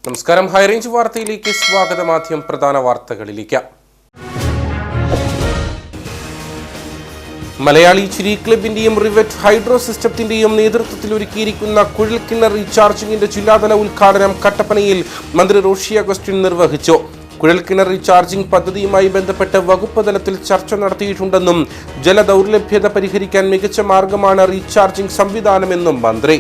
നമസ്കാരം. ഹൈറേഞ്ച് വാർത്തയിലേക്ക് സ്വാഗതം. ആദ്യം പ്രധാന വാർത്തകളിലേക്ക്. മലയാളി ചിരി ക്ലബിന്റെയും റിവറ്റ് ഹൈഡ്രോ സിസ്റ്റത്തിന്റെയും നേതൃത്വത്തിൽ ഒരുക്കിയിരിക്കുന്ന കുഴൽക്കിണർ റീചാർജിംഗിന്റെ ജില്ലാതല ഉദ്ഘാടനം കട്ടപ്പനയിൽ മന്ത്രി റോഷി അഗസ്റ്റിൻ നിർവഹിച്ചു. കുഴൽക്കിണർ റീചാർജിംഗ് പദ്ധതിയുമായി ബന്ധപ്പെട്ട് വകുപ്പ് തലത്തിൽ ചർച്ച നടത്തിയിട്ടുണ്ടെന്നും ജലദൗർലഭ്യത പരിഹരിക്കാൻ മികച്ച മാർഗമാണ് റീചാർജിംഗ് സംവിധാനമെന്നും മന്ത്രി.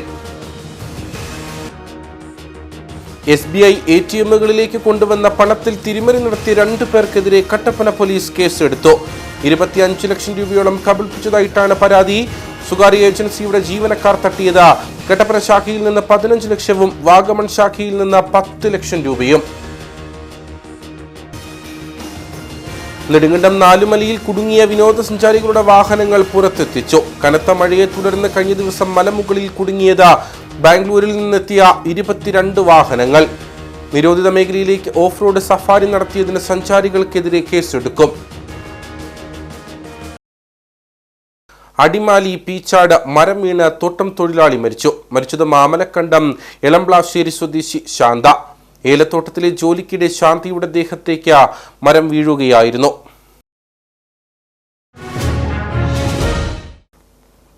SBI ATMകളിലേക്ക് കൊണ്ടുവന്ന പണത്തിൽ തിരിമറി നടത്തിയ 2 പേർക്കെതിരെ കട്ടപ്പന പോലീസ് കേസെടുത്തു. 25 ലക്ഷം രൂപയോളം കബളിപ്പിച്ചതായിട്ടാണ് പരാതി. സ്വകാര്യ ഏജൻസിയുടെ ജീവനക്കാർ തട്ടിയത് കട്ടപ്പന ശാഖയിൽ നിന്ന് 15 ലക്ഷവും വാഗമൺ ശാഖയിൽ നിന്ന് 10 ലക്ഷം രൂപയും. നെടുങ്കണ്ടം നാലുമലയിൽ കുടുങ്ങിയ വിനോദസഞ്ചാരികളുടെ വാഹനങ്ങൾ പുറത്തെത്തിച്ചു. കനത്ത മഴയെ തുടർന്ന് കഴിഞ്ഞ ദിവസം മലമുകളിൽ കുടുങ്ങിയത് ബാംഗ്ലൂരിൽ നിന്നെത്തിയ 22 വാഹനങ്ങൾ. നിരോധിത മേഖലയിലേക്ക് ഓഫ് റോഡ് സഫാരി നടത്തിയതിന് സഞ്ചാരികൾക്കെതിരെ കേസെടുക്കും. അടിമാലി പീച്ചാട് മരം വീണ് തോട്ടം തൊഴിലാളി മരിച്ചത് മാമലക്കണ്ടം എളംപ്ലാശ്ശേരി സ്വദേശി ശാന്ത. ഏലത്തോട്ടത്തിലെ ജോലിക്കിടെ ശാന്തിയുടെ ദേഹത്തേക്ക് മരം വീഴുകയായിരുന്നു.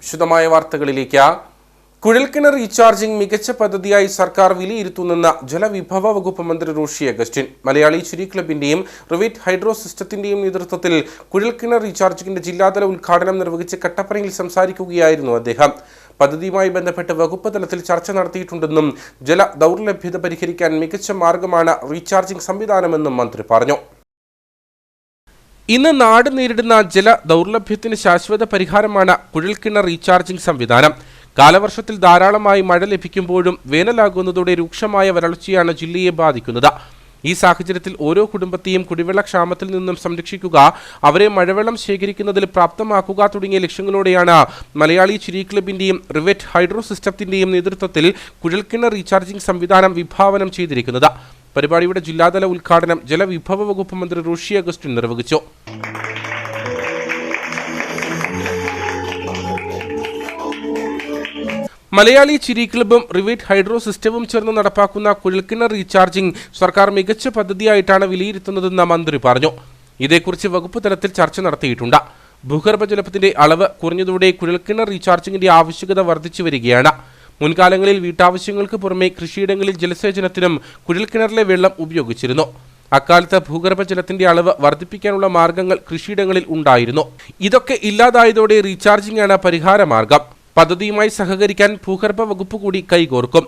വിശദമായ വാർത്തകളിലേക്ക്. കുഴൽക്കിണർ റീചാർജിംഗ് മികച്ച പദ്ധതിയായി സർക്കാർ വിലയിരുത്തുന്നെന്ന ജലവിഭവ വകുപ്പ് മന്ത്രി റോഷി അഗസ്റ്റിൻ. മലയാളി ചിരി ക്ലബിന്റെയും റിവറ്റ് ഹൈഡ്രോ സിസ്റ്റത്തിന്റെയും നേതൃത്വത്തിൽ കുഴൽക്കിണർ റീചാർജിംഗിന്റെ ജില്ലാതല ഉദ്ഘാടനം നിർവഹിച്ച് കട്ടപ്പനയിൽ സംസാരിക്കുകയായിരുന്നു അദ്ദേഹം. പദ്ധതിയുമായി ബന്ധപ്പെട്ട് വകുപ്പ് തലത്തിൽ ചർച്ച നടത്തിയിട്ടുണ്ടെന്നും ജല ദൗർലഭ്യത പരിഹരിക്കാൻ മികച്ച മാർഗമാണ് റീചാർജിംഗ് സംവിധാനമെന്നും മന്ത്രി പറഞ്ഞു. ഇന്ന് നാട് നേരിടുന്ന ജല ദൗർലഭ്യത്തിന് ശാശ്വത പരിഹാരമാണ് കുഴൽക്കിണർ റീചാർജിംഗ് സംവിധാനം. കാലവർഷത്തിൽ ധാരാളമായി മഴ ലഭിക്കുമ്പോഴും വേനലാകുന്നതോടെ രൂക്ഷമായ വരൾച്ചയാണ് ജില്ലയെ ബാധിക്കുന്നത്. ഈ സാഹചര്യത്തിൽ ഓരോ കുടുംബത്തെയും കുടിവെള്ള ക്ഷാമത്തിൽ നിന്നും സംരക്ഷിക്കുക, അവരെ മഴവെള്ളം ശേഖരിക്കുന്നതിൽ പ്രാപ്തമാക്കുക തുടങ്ങിയ ലക്ഷ്യങ്ങളോടെയാണ് മലയാളി ചിരി ക്ലബിന്റെയും റിവറ്റ് ഹൈഡ്രോ സിസ്റ്റത്തിന്റെയും നേതൃത്വത്തിൽ കുഴൽക്കിണർ റീചാർജിംഗ് സംവിധാനം വിഭാവനം ചെയ്തിരിക്കുന്നത്. പരിപാടിയുടെ ജില്ലാതല ഉദ്ഘാടനം ജലവിഭവ വകുപ്പ് മന്ത്രി റോഷി അഗസ്റ്റിൻ നിർവഹിച്ചു. മലയാളി ചിരി ക്ലബും റിവറ്റ് ഹൈഡ്രോ സിസ്റ്റവും ചേർന്ന് നടപ്പാക്കുന്ന കുഴൽക്കിണർ റീചാർജിംഗ് സർക്കാർ മികച്ച പദ്ധതിയായിട്ടാണ് വിലയിരുത്തുന്നതെന്ന് മന്ത്രി പറഞ്ഞു. ഇതേക്കുറിച്ച് വകുപ്പ് തലത്തിൽ ചർച്ച നടത്തിയിട്ടുണ്ട്. ഭൂഗർഭജലത്തിന്റെ അളവ് കുറഞ്ഞതോടെ കുഴൽക്കിണർ റീചാർജിംഗിന്റെ ആവശ്യകത വർദ്ധിച്ചു വരികയാണ്. മുൻകാലങ്ങളിൽ വീട്ടാവശ്യങ്ങൾക്ക് പുറമെ കൃഷിയിടങ്ങളിൽ ജലസേചനത്തിനും കുഴൽക്കിണറിലെ വെള്ളം ഉപയോഗിച്ചിരുന്നു. അക്കാലത്ത് ഭൂഗർഭജലത്തിന്റെ അളവ് വർദ്ധിപ്പിക്കാനുള്ള മാർഗങ്ങൾ കൃഷിയിടങ്ങളിൽ ഉണ്ടായിരുന്നു. ഇതൊക്കെ ഇല്ലാതായതോടെ റീചാർജിംഗ് ആണ് പരിഹാരമാർഗം. പദ്ധതിയുമായി സഹകരിക്കാൻ ഭൂഗർഭ വകുപ്പ് കൂടി കൈകോർക്കും.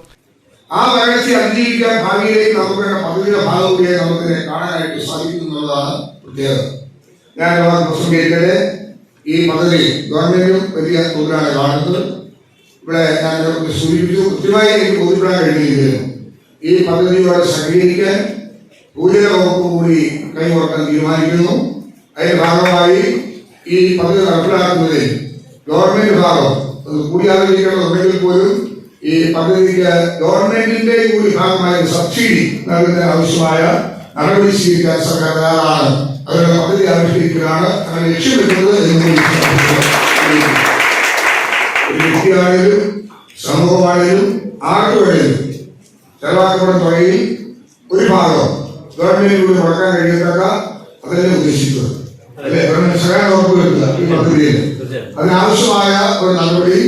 ആ വരൾച്ച അതിജീവിക്കാൻ ഭാവിയിലേക്ക് നമുക്ക് പദ്ധതിയുടെ ഭാഗമായി നമുക്ക് കാണാനായിട്ട് സാധിക്കുന്നുള്ളതാണ് പ്രത്യേകത. ഞാൻ പ്രസംഗിക്കട്ടെ, ഈ പദ്ധതി ഗവൺമെന്റും വലിയ തോതിലാണ് കാണുന്നത്. ഇവിടെ ഞാൻ സൂചിപ്പിച്ചു, കൃത്യമായി എനിക്ക് ബോധ്യപ്പെടാൻ കഴിഞ്ഞിരിക്കുന്നു. ഈ പദ്ധതിയോട് സഹകരിക്കാൻ ഊർജ്ജ വകുപ്പ് കൂടി കൈകോർക്കാൻ തീരുമാനിക്കുന്നു. അതിന്റെ ഭാഗമായി ഈ പദ്ധതി നടപ്പിലാക്കുന്നതിൽ ഗവൺമെന്റ് ഭാഗം കൂടിയാലോചിക്കണമെന്നുണ്ടെങ്കിൽ പോലും ഈ പദ്ധതിക്ക് ഗവൺമെന്റിന്റെ കൂടി ഭാഗമായ സബ്സിഡി നൽകുന്നതിന് ആവശ്യമായ നടപടി സ്വീകരിക്കാൻ സർക്കാർ തയ്യാറാണ്. അതിനുള്ള പദ്ധതി ആവിഷ്കരിക്കുകയാണ്. അങ്ങനെ ലക്ഷ്യമിടുന്നത് വ്യക്തിയാണെങ്കിലും സമൂഹമാണെങ്കിലും ആർക്കുവേണേലും ചെലവാക്കപ്പെടുന്ന തുകയിൽ ഒരു ഭാഗം ഗവൺമെന്റിന് കൂടി മുടക്കാൻ കഴിയത്തക്ക അതല്ലേ ഉദ്ദേശിക്കുന്നത്. അല്ലെ, ഗവൺമെന്റ് സഹായം ഉറപ്പുവരുത്തുക ഈ പദ്ധതിയിൽ. അതിനാവശ്യമായ ഒരു നടപടി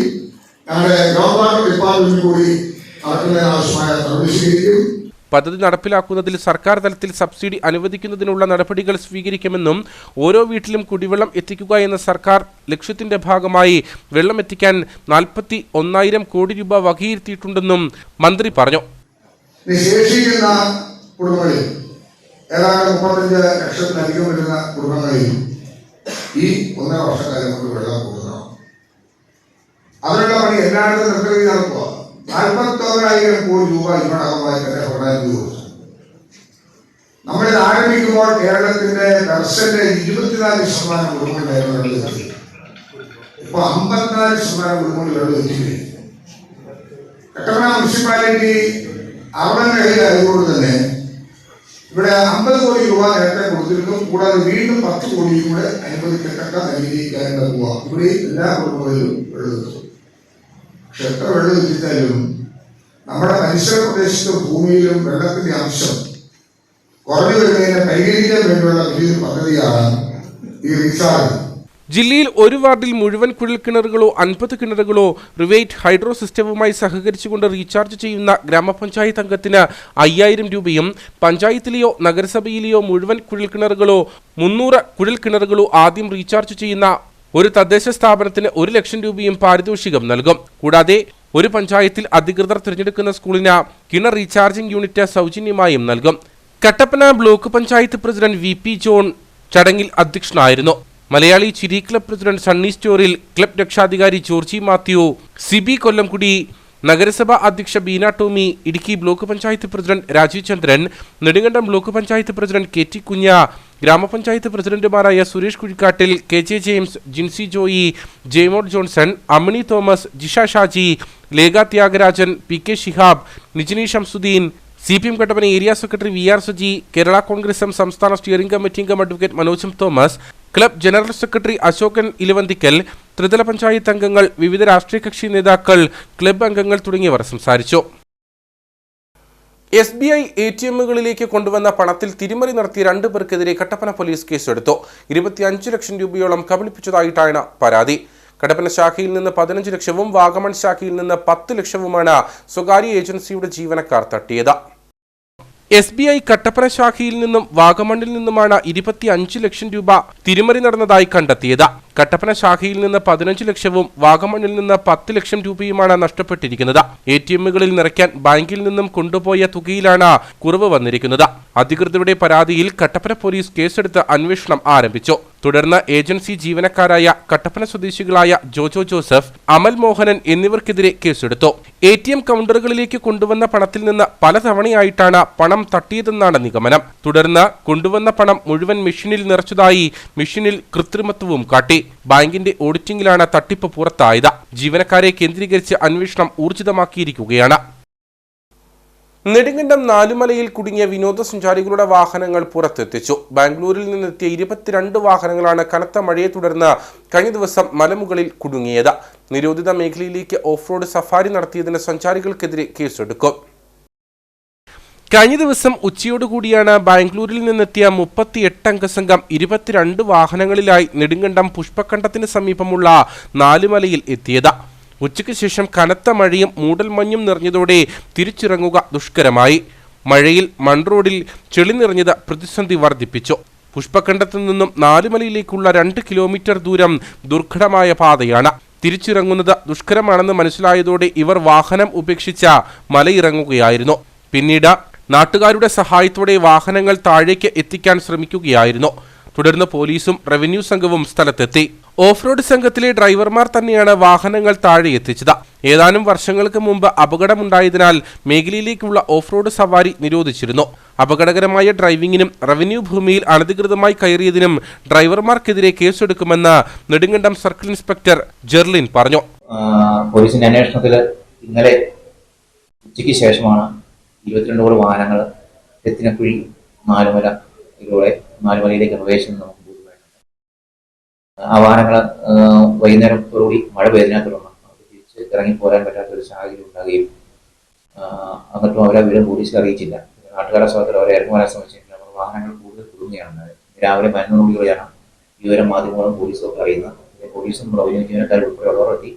ഞങ്ങളുടെ ഗവൺമെന്റ് ഡിപ്പാർട്ട്മെന്റ് കൂടി നടക്കുന്നതിനാവശ്യമായ നടപടി സ്വീകരിക്കും. പദ്ധതി നടപ്പിലാക്കുന്നതിൽ സർക്കാർ തലത്തിൽ സബ്സിഡി അനുവദിക്കുന്നതിനുള്ള നടപടികൾ സ്വീകരിക്കുമെന്നും ഓരോ വീട്ടിലും കുടിവെള്ളം എത്തിക്കുക എന്ന സർക്കാർ ലക്ഷ്യത്തിന്റെ ഭാഗമായി വെള്ളം എത്തിക്കാൻ 41,000 കോടി രൂപ വകയിരുത്തിയിട്ടുണ്ടെന്നും മന്ത്രി പറഞ്ഞു. ശേഷിക്കുന്ന കുടുംബങ്ങളിൽ ഏതാണ്ട് 35 ലക്ഷത്തിലധികം വരുന്ന കുടുംബങ്ങളിൽ ഈ 1.5 വർഷക്കാലം കൊണ്ട് വെള്ളം കൊടുക്കണം. അതിനുള്ള പണി എല്ലായിടത്തും നിർത്തി നടക്കുക. 41,000 കോടി രൂപ ഇതിനോടകമായി തന്നെ പ്രധാനം കൊടുത്തു. നമ്മളിത് ആരംഭിക്കുമ്പോൾ കേരളത്തിന്റെ പെർസെന്റേജ് 24% കുടുംബങ്ങളായിരുന്നു വെള്ളം എത്തിയത്. ഇപ്പൊ 54% കുടുംബങ്ങൾ വെള്ളം എത്തിക്കഴിഞ്ഞു. കട്ടപ്പന മുനിസിപ്പാലിറ്റി അർബൻ മേഖലയായതുകൊണ്ട് തന്നെ ഇവിടെ 50 കോടി രൂപ നേരത്തെ കൊടുത്തിരുന്നു. കൂടാതെ വീണ്ടും 10 കോടിയും കൂടെ അനുവദിക്കത്തക്ക നിലയിലേക്കാണ് പോവുക. ഇവിടെ എല്ലാ കുടുംബങ്ങളിലും വെള്ളം എത്തും. പക്ഷെ എത്ര വെള്ളം എത്തിച്ചാലും നമ്മുടെ പരിസര പ്രദേശത്തും ഭൂമിയിലും വെള്ളത്തിന്റെ അംശം കുറഞ്ഞു വരുന്നതിനെ പരിഹരിക്കാൻ വേണ്ടിയുള്ള വലിയൊരു പദ്ധതിയാണ് ഈ റീചാർജ്. ജില്ലയിൽ ഒരു വാർഡിൽ മുഴുവൻ കുഴൽക്കിണറുകളോ 50 കിണറുകളോ റിവേറ്റ് ഹൈഡ്രോ സിസ്റ്റവുമായി സഹകരിച്ചുകൊണ്ട് റീചാർജ് ചെയ്യുന്ന ഗ്രാമപഞ്ചായത്ത് അംഗത്തിന് 5000 രൂപയും പഞ്ചായത്തിലെയോ നഗരസഭയിലെയോ മുഴുവൻ കുഴൽക്കിണറുകളോ 300 കുഴൽക്കിണറുകളോ ആദ്യം റീചാർജ് ചെയ്യുന്ന ഒരു തദ്ദേശ സ്ഥാപനത്തിന് 1 ലക്ഷം രൂപയും പാരിതോഷികം നൽകും. കൂടാതെ ഒരു പഞ്ചായത്തിൽ അധികൃതർ തിരഞ്ഞെടുക്കുന്ന സ്കൂളിന് കിണർ റീചാർജിംഗ് യൂണിറ്റ് സൗജന്യമായും നൽകും. Kattappana block panchayat president VP John ചടങ്ങിൽ അധ്യക്ഷനായിരുന്നു. മലയാളി ചിരി ക്ലബ് പ്രസിഡന്റ് സണ്ണി സ്റ്റോറിൽ, ക്ലബ് രക്ഷാധികാരി ജോർജി മാത്യു, സിബി കൊല്ലംകുടി, നഗരസഭാ അധ്യക്ഷ Beena Tomy, Idukki block panchayat president Rajeev Chandran, Nedumkandam block panchayat president KT Kunja, ഗ്രാമപഞ്ചായത്ത് പ്രസിഡന്റുമാരായ Suresh Kuzhikkattil, KJ James, Jincy Joy, Jaymol Johnson, Ammini Thomas, Jisha Shaji, Lekha Thyagarajan, PK Shihab, Nijini Shamsuddin, CPM Kattappana area secretary VR Saji, Kerala Congress M സംസ്ഥാന സ്റ്റിയറിംഗ് കമ്മിറ്റി അംഗം advocate Manoj Thomas, club general secretary Ashokan Elavanthikkal, ത്രിതല പഞ്ചായത്ത് അംഗങ്ങൾ, വിവിധ രാഷ്ട്രീയ കക്ഷി നേതാക്കൾ, ക്ലബ് അംഗങ്ങൾ തുടങ്ങിയവർ സംസാരിച്ചു. SBI ATMകളിലേക്ക് കൊണ്ടുവന്ന പണത്തിൽ തിരിമറി നടത്തിയ 2 പേർക്കെതിരെ കട്ടപ്പന പോലീസ് കേസെടുത്തു. 25 ലക്ഷം രൂപയോളം കബളിപ്പിച്ചതായിട്ടാണ് പരാതി. കട്ടപ്പന ശാഖയിൽ നിന്ന് 15 ലക്ഷവും വാഗമൺ ശാഖയിൽ നിന്ന് 10 ലക്ഷവുമാണ് സ്വകാര്യ ഏജൻസിയുടെ ജീവനക്കാർ തട്ടിയത്. SBI കട്ടപ്പന ശാഖയിൽ നിന്നും വാഗമണ്ണിൽ നിന്നുമാണ് 25 ലക്ഷം രൂപ തിരിമറി നടന്നതായി കണ്ടെത്തിയത്. കട്ടപ്പന ശാഖയിൽ നിന്ന് 15 ലക്ഷവും വാഗമണ്ണിൽ നിന്ന് 10 ലക്ഷം രൂപയുമാണ് നഷ്ടപ്പെട്ടിരിക്കുന്നത്. ATMകളിൽ നിറയ്ക്കാൻ ബാങ്കിൽ നിന്നും കൊണ്ടുപോയ തുകയിലാണ് കുറവ് വന്നിരിക്കുന്നത്. അധികൃതരുടെ പരാതിയിൽ കട്ടപ്പന പോലീസ് കേസെടുത്ത് അന്വേഷണം ആരംഭിച്ചു. തുടർന്ന് ഏജൻസി ജീവനക്കാരായ കട്ടപ്പന സ്വദേശികളായ ജോജോ ജോസഫ്, അമൽ മോഹനൻ എന്നിവർക്കെതിരെ കേസെടുത്തു. ATM കൗണ്ടറുകളിലേക്ക് കൊണ്ടുവന്ന പണത്തിൽ നിന്ന് പലതവണയായിട്ടാണ് പണം തട്ടിയതെന്നാണ് നിഗമനം. തുടർന്ന് കൊണ്ടുവന്ന പണം മുഴുവൻ മെഷീനിൽ നിറച്ചതായി മെഷീനിൽ കൃത്രിമത്വവും കാട്ടി. ബാങ്കിന്റെ ഓഡിറ്റിംഗിലാണ് തട്ടിപ്പ് പുറത്തായത്. ജീവനക്കാരെ കേന്ദ്രീകരിച്ച് അന്വേഷണം ഊർജിതമാക്കിയിരിക്കുകയാണ്. നെടുങ്കണ്ടം നാലുമലയിൽ കുടുങ്ങിയ വിനോദസഞ്ചാരികളുടെ വാഹനങ്ങൾ പുറത്തെത്തിച്ചു. ബാംഗ്ലൂരിൽ നിന്നെത്തിയ 22 വാഹനങ്ങളാണ് കനത്ത മഴയെ തുടർന്ന് കഴിഞ്ഞ ദിവസം മലമുകളിൽ കുടുങ്ങിയത്. നിരോധിത മേഖലയിലേക്ക് ഓഫ് റോഡ് സഫാരി നടത്തിയതിന് സഞ്ചാരികൾക്കെതിരെ കേസെടുക്കും. കഴിഞ്ഞ ദിവസം ഉച്ചയോടുകൂടിയാണ് ബാംഗ്ലൂരിൽ നിന്നെത്തിയ 38 അംഗ സംഘം 22 വാഹനങ്ങളിലായി നെടുങ്കണ്ടം പുഷ്പക്കണ്ടത്തിന് സമീപമുള്ള നാലുമലയിൽ എത്തിയത്. ഉച്ചയ്ക്ക് ശേഷം കനത്ത മഴയും മൂടൽമഞ്ഞും നിറഞ്ഞതോടെ തിരിച്ചിറങ്ങുക ദുഷ്കരമായി. മഴയിൽ മൺറോഡിൽ ചെളി നിറഞ്ഞത് പ്രതിസന്ധി വർദ്ധിപ്പിച്ചു. പുഷ്പക്കണ്ടത്തു നിന്നും നാലുമലയിലേക്കുള്ള 2 കിലോമീറ്റർ ദൂരം ദുർഘടമായ പാതയാണ്. തിരിച്ചിറങ്ങുന്നത് ദുഷ്കരമാണെന്ന് മനസ്സിലായതോടെ ഇവർ വാഹനം ഉപേക്ഷിച്ച മലയിറങ്ങുകയായിരുന്നു. പിന്നീട് നാട്ടുകാരുടെ സഹായത്തോടെ വാഹനങ്ങൾ താഴേക്ക് എത്തിക്കാൻ ശ്രമിക്കുകയായിരുന്നു. തുടർന്ന് പോലീസും റവന്യൂ സംഘവും സ്ഥലത്തെത്തി. ഓഫ് റോഡ് സംഘത്തിലെ ഡ്രൈവർമാർ തന്നെയാണ് വാഹനങ്ങൾ താഴെ എത്തിച്ചത്. ഏതാനും വർഷങ്ങൾക്ക് മുമ്പ് അപകടമുണ്ടായതിനാൽ മേഖലയിലേക്കുള്ള ഓഫ് റോഡ് സവാരി നിരോധിച്ചിരുന്നു. അപകടകരമായ ഡ്രൈവിംഗിനും റവന്യൂ ഭൂമിയിൽ അനധികൃതമായി കയറിയതിനും ഡ്രൈവർമാർക്കെതിരെ കേസെടുക്കുമെന്ന് നെടുങ്കണ്ടം സർക്കിൾ ഇൻസ്പെക്ടർ ജെർലിൻ പറഞ്ഞു. പോലീസിന്റെ അന്വേഷണത്തിൽ ഇന്നലെ ഉച്ചയ്ക്ക് ശേഷമാണ് 22 വാഹനങ്ങൾ എത്തിനക്കുഴി നാലുമലയിലേക്ക് പ്രവേശനം നമുക്ക് ബോധ്യമായിട്ടുണ്ട്. ആ വാഹനങ്ങൾ വൈകുന്നേരത്തോടുകൂടി മഴ പെയ്തതിനെ തുടർന്ന് തിരിച്ച് ഇറങ്ങിപ്പോരാൻ പറ്റാത്തൊരു സാഹചര്യം ഉണ്ടാകുകയും എന്നിട്ടും അവരെ വിവരം പോലീസിൽ അറിയിച്ചില്ല. നാട്ടുകാരെ സ്ഥലത്തിൽ അവരെ ഇറങ്ങി വരാൻ ശ്രമിച്ചിട്ടുണ്ട്. അവർ വാഹനങ്ങൾ കൂടുതൽ കുടുങ്ങുകയാണ്. രാവിലെ 11 മണിയോടെയാണ് വിവരം മാധ്യമങ്ങളും പോലീസും ഒക്കെ അറിയുന്നത്. പോലീസും റവന്യൂ ജീവനക്കാർ ഉൾപ്പെടെയുള്ളവർ എത്തി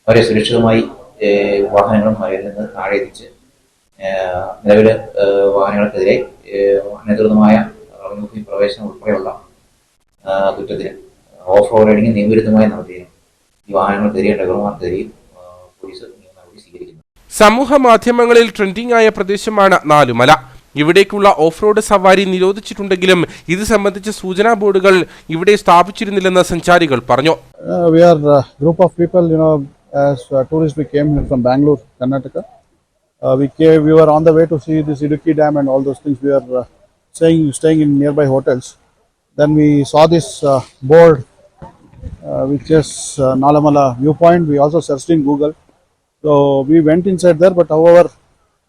അവരെ സുരക്ഷിതമായി വാഹനങ്ങളും മലയിൽ നിന്ന് താഴെ എത്തിച്ച് നിലവിൽ വാഹനങ്ങൾക്കെതിരെ അനധികൃതമായ റവന്യൂ പ്രവേശനം ഉൾപ്പെടെയുള്ള കുറ്റത്തിന് ഓഫ് റോഡ് റൈഡിംഗ് നിയമവിരുദ്ധമായി നടത്തിയതിനും ഈ വാഹനങ്ങൾക്കെതിരെ ഡ്രൈവർമാർക്കെതിരെയും പോലീസ് നടപടി സ്വീകരിക്കുന്നു. സമൂഹ മാധ്യമങ്ങളിൽ ട്രെൻഡിംഗ് ആയ പ്രദേശമാണ് നാലുമല. ഇവിടേക്കുള്ള ഓഫ് റോഡ് സവാരി നിരോധിച്ചിട്ടുണ്ടെങ്കിലും ഇത് സംബന്ധിച്ച സൂചനാ ബോർഡുകൾ ഇവിടെ സ്ഥാപിച്ചിരുന്നില്ലെന്ന് സഞ്ചാരികൾ പറഞ്ഞു. We are a group of people, as tourists we came here from Bangalore, Karnataka. We were on the way to see this Idukki Dam and all those things. We are staying in nearby hotels. Then we saw this board which is Nalamala viewpoint. We also searched in Google. So we went inside there, but however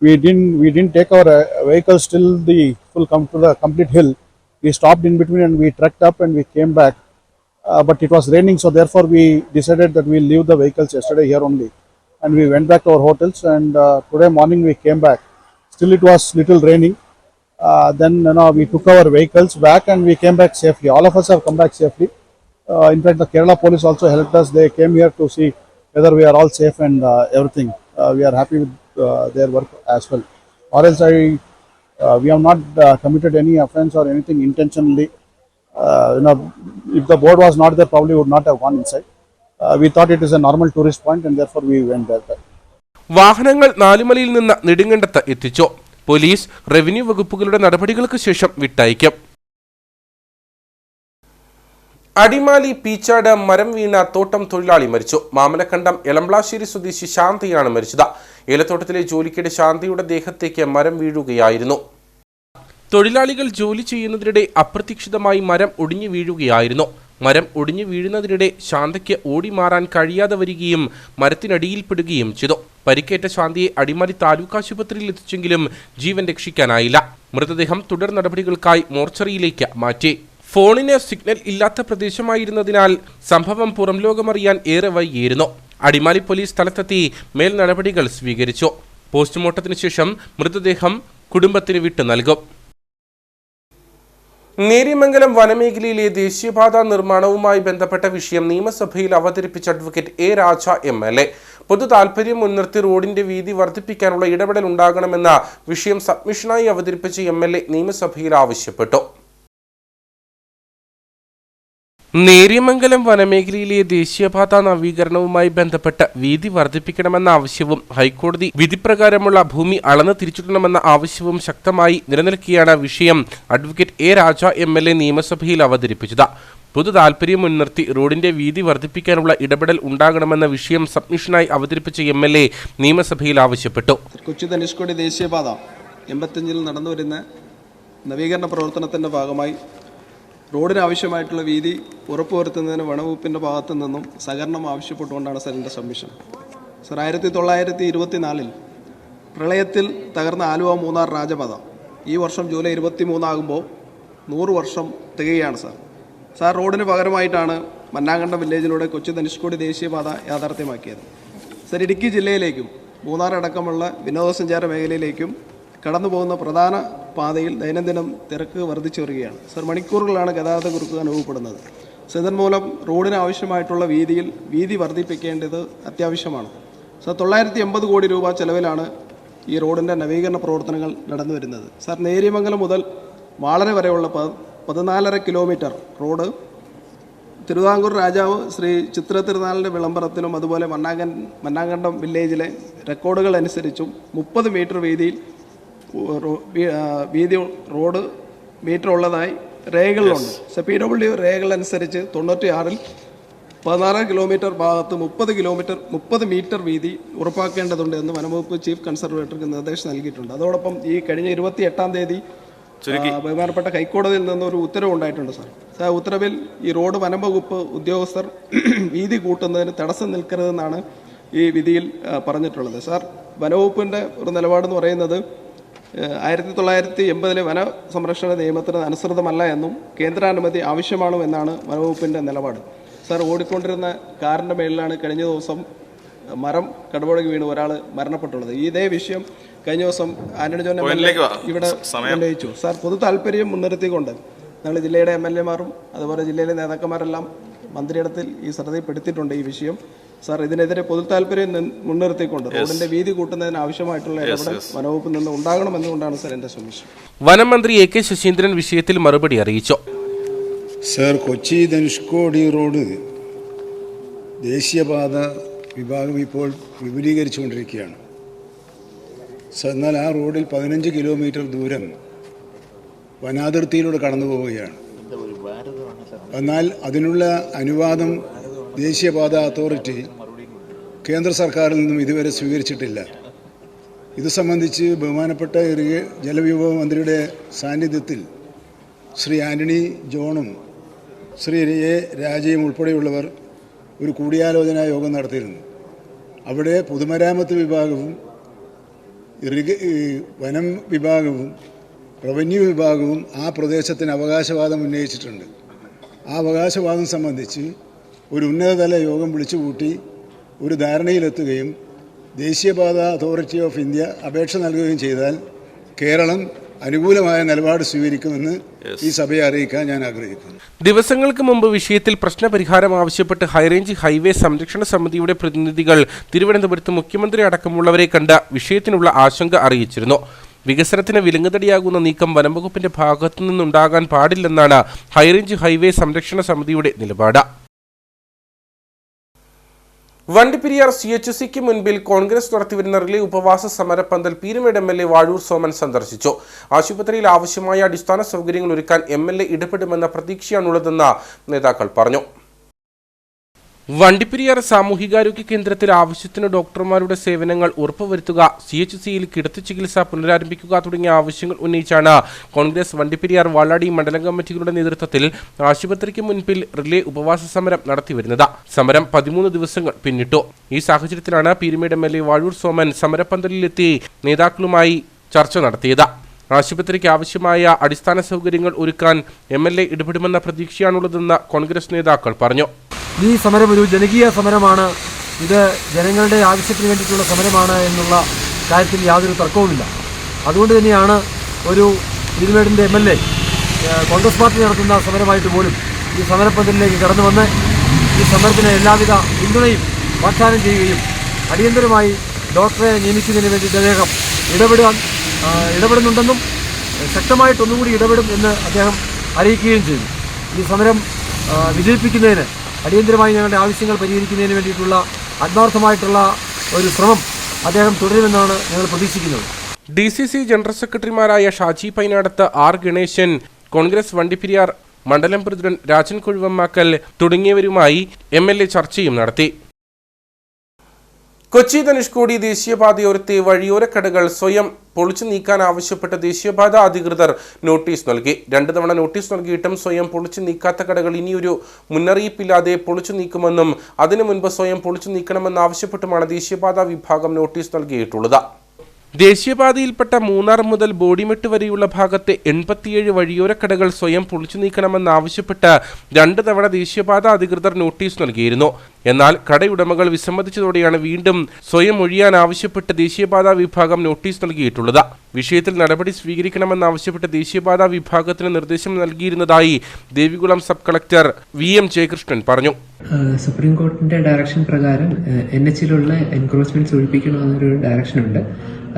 we didn't take our vehicles till the complete hill. We stopped in between and we trekked up and we came back. But it was raining, so therefore we decided that we'll leave the vehicles yesterday here only. and we went back to our hotels. And today morning we came back. Still it was little raining. Then we took our vehicles back and we came back safely. All of us have come back safely. In fact, the Kerala police also helped us. They came here to see whether we are all safe and everything. We are happy with their work as well. Or else we have not committed any offense or anything intentionally. If the board was not there, probably would not have gone inside. We thought it is a normal tourist point and therefore we went there. വാഹനങ്ങൾ നാലുമലയിൽ നിന്ന് നെടുങ്കണ്ടത്ത് എത്തിച്ചു. Police, revenue വകുപ്പുകളുടെ നടപടികൾക്ക് ശേഷം വിട്ടയക്കും. അടിമാലി പീച്ചാട് മരം വീണ തോട്ടം തൊഴിലാളി മരിച്ചു. മാമലക്കണ്ടം എളംപ്ലാശ്ശേരി സ്വദേശി ശാന്തയാണ് മരിച്ചത്. ഏലത്തോട്ടത്തിലെ ജോലിക്കിടെ ശാന്തയുടെ ദേഹത്തേക്ക് മരം വീഴുകയായിരുന്നു. തൊഴിലാളികൾ ജോലി ചെയ്യുന്നതിനിടെ അപ്രതീക്ഷിതമായി മരം ഒടിഞ്ഞു വീഴുകയായിരുന്നു. മരം ഒടിഞ്ഞു വീഴുന്നതിനിടെ ശാന്തയ്ക്ക് ഓടി മാറാൻ കഴിയാതെ വരികയും മരത്തിനടിയിൽപ്പെടുകയും ചെയ്തു. പരിക്കേറ്റ ശാന്തയെ അടിമാലി താലൂക്ക് ആശുപത്രിയിൽ എത്തിച്ചെങ്കിലും ജീവൻ രക്ഷിക്കാനായില്ല. മൃതദേഹം തുടർ നടപടികൾക്കായി മോർച്ചറിയിലേക്ക് മാറ്റി. ഫോണിന് സിഗ്നൽ ഇല്ലാത്ത പ്രദേശമായിരുന്നതിനാൽ സംഭവം പുറം ലോകമറിയാൻ ഏറെ വൈകിയിരുന്നു. അടിമാലി പോലീസ് സ്ഥലത്തെത്തി മേൽ നടപടികൾ സ്വീകരിച്ചു. പോസ്റ്റ്മോർട്ടത്തിന് ശേഷം മൃതദേഹം കുടുംബത്തിന് വിട്ടു നൽകും. നേര്യമംഗലം വനമേഖലയിലെ ദേശീയപാത നിർമ്മാണവുമായി ബന്ധപ്പെട്ട വിഷയം നിയമസഭയിൽ അവതരിപ്പിച്ച അഡ്വക്കേറ്റ് എ രാജ MLA പൊതു താൽപര്യം മുൻനിർത്തി റോഡിന്റെ വീതി വർദ്ധിപ്പിക്കാനുള്ള ഇടപെടൽ ഉണ്ടാകണമെന്ന വിഷയം സബ്മിഷനായി അവതരിപ്പിച്ച MLA നിയമസഭയിൽ ആവശ്യപ്പെട്ടു. നേര്യമംഗലം വനമേഖലയിലെ ദേശീയപാത നവീകരണവുമായി ബന്ധപ്പെട്ട് വീതി വർദ്ധിപ്പിക്കണമെന്ന ആവശ്യവും ഹൈക്കോടതി വിധിപ്രകാരമുള്ള ഭൂമി അളന്ന് തിരിച്ചിടണമെന്ന ആവശ്യവും ശക്തമായി നിലനിൽക്കെയാണ് വിഷയം അഡ്വക്കേറ്റ് എ രാജ MLA നിയമസഭയിൽ അവതരിപ്പിച്ചത്. പൊതു താൽപര്യം മുൻനിർത്തി റോഡിന്റെ വീതി വർദ്ധിപ്പിക്കാനുള്ള ഇടപെടൽ ഉണ്ടാകണമെന്ന വിഷയം സബ്മിഷനായി അവതരിപ്പിച്ച MLA നിയമസഭയിൽ ആവശ്യപ്പെട്ടു. കൊച്ചി ധനുഷ്കോടി ദേശീയപാത 85-ൽ നടന്നുവരുന്ന നവീകരണ പ്രവർത്തനത്തിന്റെ ഭാഗമായി റോഡിന് ആവശ്യമായിട്ടുള്ള വീതി ഉറപ്പുവരുത്തുന്നതിന് വനവകുപ്പിൻ്റെ ഭാഗത്തു നിന്നും സഹകരണം ആവശ്യപ്പെട്ടുകൊണ്ടാണ് സാറിൻ്റെ സബ്മിഷൻ. സർ, 1924-ൽ പ്രളയത്തിൽ തകർന്ന ആലുവ മൂന്നാർ രാജപാത ഈ വർഷം ജൂലൈ 23 ആകുമ്പോൾ 100 വർഷം തികയാണ് സാർ. സാർ, റോഡിന് പകരമായിട്ടാണ് മന്നാങ്കണ്ടം വില്ലേജിലൂടെ കൊച്ചി ധനുഷ്കോടി ദേശീയപാത യാഥാർത്ഥ്യമാക്കിയത്. സർ, ഇടുക്കി ജില്ലയിലേക്കും മൂന്നാർ അടക്കമുള്ള വിനോദസഞ്ചാര മേഖലയിലേക്കും കടന്നു പോകുന്ന പ്രധാന പാതയിൽ ദൈനംദിനം തിരക്ക് വർദ്ധിച്ചു വരികയാണ്. സർ, മണിക്കൂറുകളാണ് ഗതാഗത കുരുക്ക് അനുഭവപ്പെടുന്നത്. ഇതൻ മൂലം റോഡിന് ആവശ്യമായിട്ടുള്ള വീതി വർദ്ധിപ്പിക്കേണ്ടത് അത്യാവശ്യമാണ്. സർ, 980 കോടി രൂപ ചെലവിലാണ് ഈ റോഡിൻ്റെ നവീകരണ പ്രവർത്തനങ്ങൾ നടന്നു വരുന്നത്. സർ, നേര്യമംഗലം മുതൽ വാളര വരെയുള്ള 14.5 കിലോമീറ്റർ റോഡ് തിരുവിതാംകൂർ രാജാവ് ശ്രീ ചിത്ര തിരുനാളിൻ്റെ വിളംബരത്തിനും അതുപോലെ മന്നാങ്കണ്ടം വില്ലേജിലെ റെക്കോർഡുകൾ അനുസരിച്ചും 30 മീറ്റർ വീതി റോഡ് മീറ്റർ ഉള്ളതായി രേഖകളിലുണ്ട്. PW രേഖകൾ അനുസരിച്ച് 96-ൽ 16 കിലോമീറ്റർ ഭാഗത്ത് 30 മീറ്റർ വീതി ഉറപ്പാക്കേണ്ടതുണ്ട് എന്ന് വനംവകുപ്പ് ചീഫ് കൺസർവേറ്റർക്ക് നിർദ്ദേശം നൽകിയിട്ടുണ്ട്. അതോടൊപ്പം ഈ കഴിഞ്ഞ 28-ാം തീയതി ബഹുമാനപ്പെട്ട ഹൈക്കോടതിയിൽ നിന്ന് ഒരു ഉത്തരവ് ഉണ്ടായിട്ടുണ്ട്. സാർ, ഉത്തരവിൽ ഈ റോഡ് വനംവകുപ്പ് ഉദ്യോഗസ്ഥർ വീതി കൂട്ടുന്നതിന് തടസ്സം നിൽക്കരുതെന്നാണ് ഈ വിധിയിൽ പറഞ്ഞിട്ടുള്ളത്. സാർ, വനവകുപ്പിൻ്റെ ഒരു നിലപാടെന്ന് പറയുന്നത് 1980-ലെ വന സംരക്ഷണ നിയമത്തിന് അനുസൃതമല്ല എന്നും കേന്ദ്രാനുമതി ആവശ്യമാണോ എന്നാണ് വനവകുപ്പിൻ്റെ നിലപാട്. സാർ, ഓടിക്കൊണ്ടിരുന്ന കാറിൻ്റെ മേളിലാണ് കഴിഞ്ഞ ദിവസം മരം കടപുഴകി വീണ് ഒരാൾ മരണപ്പെട്ടുള്ളത്. ഇതേ വിഷയം കഴിഞ്ഞ ദിവസം ആന്റണി ജോൺ ഇവിടെ ഉന്നയിച്ചു. സാർ, പൊതു താല്പര്യം മുൻനിർത്തിക്കൊണ്ട് ഞങ്ങൾ ജില്ലയുടെ MLA-മാരും അതുപോലെ ജില്ലയിലെ നേതാക്കന്മാരെല്ലാം മന്ത്രിയിടത്തിൽ ഈ ശ്രദ്ധയിൽപ്പെടുത്തിയിട്ടുണ്ട് ഈ വിഷയം. സാർ, ഇതിനെതിരെ പൊതു താല്പര്യം മുൻനിർത്തിക്കൊണ്ട് റോഡിന്റെ വീതി കൂട്ടുന്നതിന് ആവശ്യമായിട്ടുള്ള ഇടപെടൽ വനവകുപ്പിൽ നിന്ന് ഉണ്ടാകണമെന്നുകൊണ്ടാണ് സാർ എൻ്റെ സബ്മിഷൻ. വനം മന്ത്രി AK ശശീന്ദ്രൻ വിഷയത്തിൽ മറുപടി അറിയിച്ചു. സാർ, കൊച്ചി ധനുഷ്കോടി റോഡ് ദേശീയപാത വിഭാഗം ഇപ്പോൾ വിപുലീകരിച്ചുകൊണ്ടിരിക്കുകയാണ്. എന്നാൽ ആ റോഡിൽ 15 കിലോമീറ്റർ ദൂരം വനാതിർത്തിയിലൂടെ കടന്നു പോവുകയാണ്. എന്നാൽ അതിനുള്ള അനുവാദം ദേശീയപാത അതോറിറ്റി കേന്ദ്ര സർക്കാരിൽ നിന്നും ഇതുവരെ സ്വീകരിച്ചിട്ടില്ല. ഇത് സംബന്ധിച്ച് ബഹുമാനപ്പെട്ട ജലവിഭവ മന്ത്രിയുടെ സാന്നിധ്യത്തിൽ ശ്രീ ആന്റണി ജോണും ശ്രീ A രാജയും ഉൾപ്പെടെയുള്ളവർ ഒരു കൂടിയാലോചനാ യോഗം നടത്തിയിരുന്നു. അവിടെ പൊതുമരാമത്ത് വിഭാഗവും വനം വിഭാഗവും റവന്യൂ വിഭാഗവും ആ പ്രദേശത്തിന് അവകാശവാദം ഉന്നയിച്ചിട്ടുണ്ട്. ആ അവകാശവാദം സംബന്ധിച്ച് ഒരു ഉന്നതതല യോഗം വിളിച്ചുകൂട്ടി ഒരു ധാരണയിലെത്തുകയും ദേശീയപാത അതോറിറ്റി ഓഫ് ഇന്ത്യ അപേക്ഷ നൽകുകയും ചെയ്താൽ കേരളം അനുകൂലമായ നിലപാട് സ്വീകരിക്കുമെന്ന് ഈ സഭയെ അറിയിക്കാൻ ഞാൻ ആഗ്രഹിക്കുന്നു. ദിവസങ്ങൾക്ക് മുമ്പ് വിഷയത്തിൽ പ്രശ്നപരിഹാരം ആവശ്യപ്പെട്ട് ഹൈറേഞ്ച് ഹൈവേ സംരക്ഷണ സമിതിയുടെ പ്രതിനിധികൾ തിരുവനന്തപുരത്ത് മുഖ്യമന്ത്രി അടക്കമുള്ളവരെ കണ്ട് വിഷയത്തിനുള്ള ആശങ്ക അറിയിച്ചിരുന്നു. വികസനത്തിന് വിലങ്ങുതടിയാകുന്ന നീക്കം വനംവകുപ്പിന്റെ ഭാഗത്തു നിന്നുണ്ടാകാൻ പാടില്ലെന്നാണ് ഹൈറേഞ്ച് ഹൈവേ സംരക്ഷണ സമിതിയുടെ നിലപാട്. വണ്ടിപ്പെരിയാർ CHC മുൻപിൽ കോൺഗ്രസ് നടത്തിവരുന്ന റിലേ ഉപവാസ സമരപ്പന്തൽ പീരുമേട് MLA വാഴൂർ സോമൻ സന്ദർശിച്ചു. ആശുപത്രിയിൽ ആവശ്യമായ അടിസ്ഥാന സൗകര്യങ്ങൾ ഒരുക്കാൻ MLA ഇടപെടുമെന്ന പ്രതീക്ഷയാണുള്ളതെന്ന് നേതാക്കൾ പറഞ്ഞു. വണ്ടിപ്പെരിയാർ സാമൂഹികാരോഗ്യ കേന്ദ്രത്തിൽ ആവശ്യത്തിന് ഡോക്ടർമാരുടെ സേവനങ്ങൾ ഉറപ്പുവരുത്തുക, CHCയിൽ കിടത്തി ചികിത്സ പുനരാരംഭിക്കുക തുടങ്ങിയ ആവശ്യങ്ങൾ ഉന്നയിച്ചാണ് കോൺഗ്രസ് വണ്ടിപ്പെരിയാർ വാളാടി മണ്ഡലം കമ്മിറ്റികളുടെ നേതൃത്വത്തിൽ ആശുപത്രിക്ക് മുൻപിൽ റിലേ ഉപവാസ സമരം നടത്തിവരുന്നത്. സമരം 13 ദിവസങ്ങൾ പിന്നിട്ടു. ഈ സാഹചര്യത്തിലാണ് പീരുമേട് MLA വാഴൂർ സോമൻ സമരപ്പന്തലിലെത്തി നേതാക്കളുമായി ചർച്ച നടത്തിയത്. ആശുപത്രിക്ക് ആവശ്യമായ അടിസ്ഥാന സൗകര്യങ്ങൾ ഒരുക്കാൻ MLA ഇടപെടുമെന്ന പ്രതീക്ഷയാണുള്ളതെന്ന് കോൺഗ്രസ് നേതാക്കൾ പറഞ്ഞു. ഈ സമരം ഒരു ജനകീയ സമരമാണ്. ഇത് ജനങ്ങളുടെ ആവശ്യത്തിന് വേണ്ടിയിട്ടുള്ള സമരമാണ് എന്നുള്ള കാര്യത്തിൽ യാതൊരു തർക്കവുമില്ല. അതുകൊണ്ട് തന്നെയാണ് ഒരു പീരുമേടിൻ്റെ MLA കോൺഗ്രസ് പാർട്ടി നടത്തുന്ന സമരമായിട്ട് പോലും ഈ സമരപ്പന്തലിലേക്ക് കടന്നു വന്ന് ഈ സമരത്തിന് എല്ലാവിധ പിന്തുണയും വാഗ്ദാനം ചെയ്യുകയും അടിയന്തരമായി ഡോക്ടറെ നിയമിക്കുന്നതിന് വേണ്ടിയിട്ട് അദ്ദേഹം ഇടപെടുന്നുണ്ടെന്നും ശക്തമായിട്ടൊന്നുകൂടി ഇടപെടും എന്ന് അദ്ദേഹം അറിയിക്കുകയും ചെയ്തു. ഈ സമരം വിജയിപ്പിക്കുന്നതിന് അടിയന്തരമായി ഞങ്ങളുടെ ആവശ്യങ്ങൾ പരിഹരിക്കുന്നതിന് വേണ്ടിയിട്ടുള്ള ആത്മാർത്ഥമായിട്ടുള്ള ഒരു ശ്രമം അദ്ദേഹം തുടരുമെന്നാണ് ഞങ്ങൾ പ്രതീക്ഷിക്കുന്നത്. DCC ജനറൽ സെക്രട്ടറിമാരായ ഷാജി പൈനാടത്ത്, R ഗണേശൻ, കോൺഗ്രസ് വണ്ടിപ്പെരിയാർ മണ്ഡലം പ്രസിഡന്റ് രാജൻ കൊഴുവമ്മാക്കൽ തുടങ്ങിയവരുമായി MLA ചർച്ചയും നടത്തി. കൊച്ചി ധനുഷ്കോടി ദേശീയപാതയോരത്തെ വഴിയോരക്കടകൾ സ്വയം പൊളിച്ചു നീക്കാൻ ആവശ്യപ്പെട്ട ദേശീയപാത അധികൃതർ നോട്ടീസ് നൽകി. 2 തവണ നോട്ടീസ് നൽകിയിട്ടും സ്വയം പൊളിച്ചു നീക്കാത്ത കടകൾ ഇനിയൊരു മുന്നറിയിപ്പില്ലാതെ പൊളിച്ചു നീക്കുമെന്നും അതിനു മുൻപ് സ്വയം പൊളിച്ചു നീക്കണമെന്നാവശ്യപ്പെട്ടുമാണ് ദേശീയപാത വിഭാഗം നോട്ടീസ് നൽകിയിട്ടുള്ളത്. ദേശീയപാതയിൽപ്പെട്ട മൂന്നാർ മുതൽ ബോഡിമെട്ട് വരെയുള്ള ഭാഗത്തെ 87 വഴിയോരക്കടകൾ സ്വയം പൊളിച്ചു നീക്കണമെന്നാവശ്യപ്പെട്ട് 2 തവണ ദേശീയപാത അധികൃതർ നോട്ടീസ് നൽകിയിരുന്നു. എന്നാൽ കടയുടമകൾ വിസമ്മതിച്ചതോടെയാണ് വീണ്ടും സ്വയം ഒഴിയാൻ ആവശ്യപ്പെട്ട് ദേശീയപാത വിഭാഗം നോട്ടീസ് നൽകിയിട്ടുള്ളത്. വിഷയത്തിൽ നടപടി സ്വീകരിക്കണമെന്നാവശ്യപ്പെട്ട് ദേശീയപാത വിഭാഗത്തിന് നിർദ്ദേശം നൽകിയിരുന്നതായി Devikulam sub collector VM Jayakrishnan പറഞ്ഞു. സുപ്രീം കോടതിന്റെ ഡയറക്ഷൻ പ്രകാരം NHലുള്ള എൻക്രോച്ച്മെന്റ്സ് ഒഴിപ്പിക്കണമെന്നൊരു ഡയറക്ഷൻ ഉണ്ട്.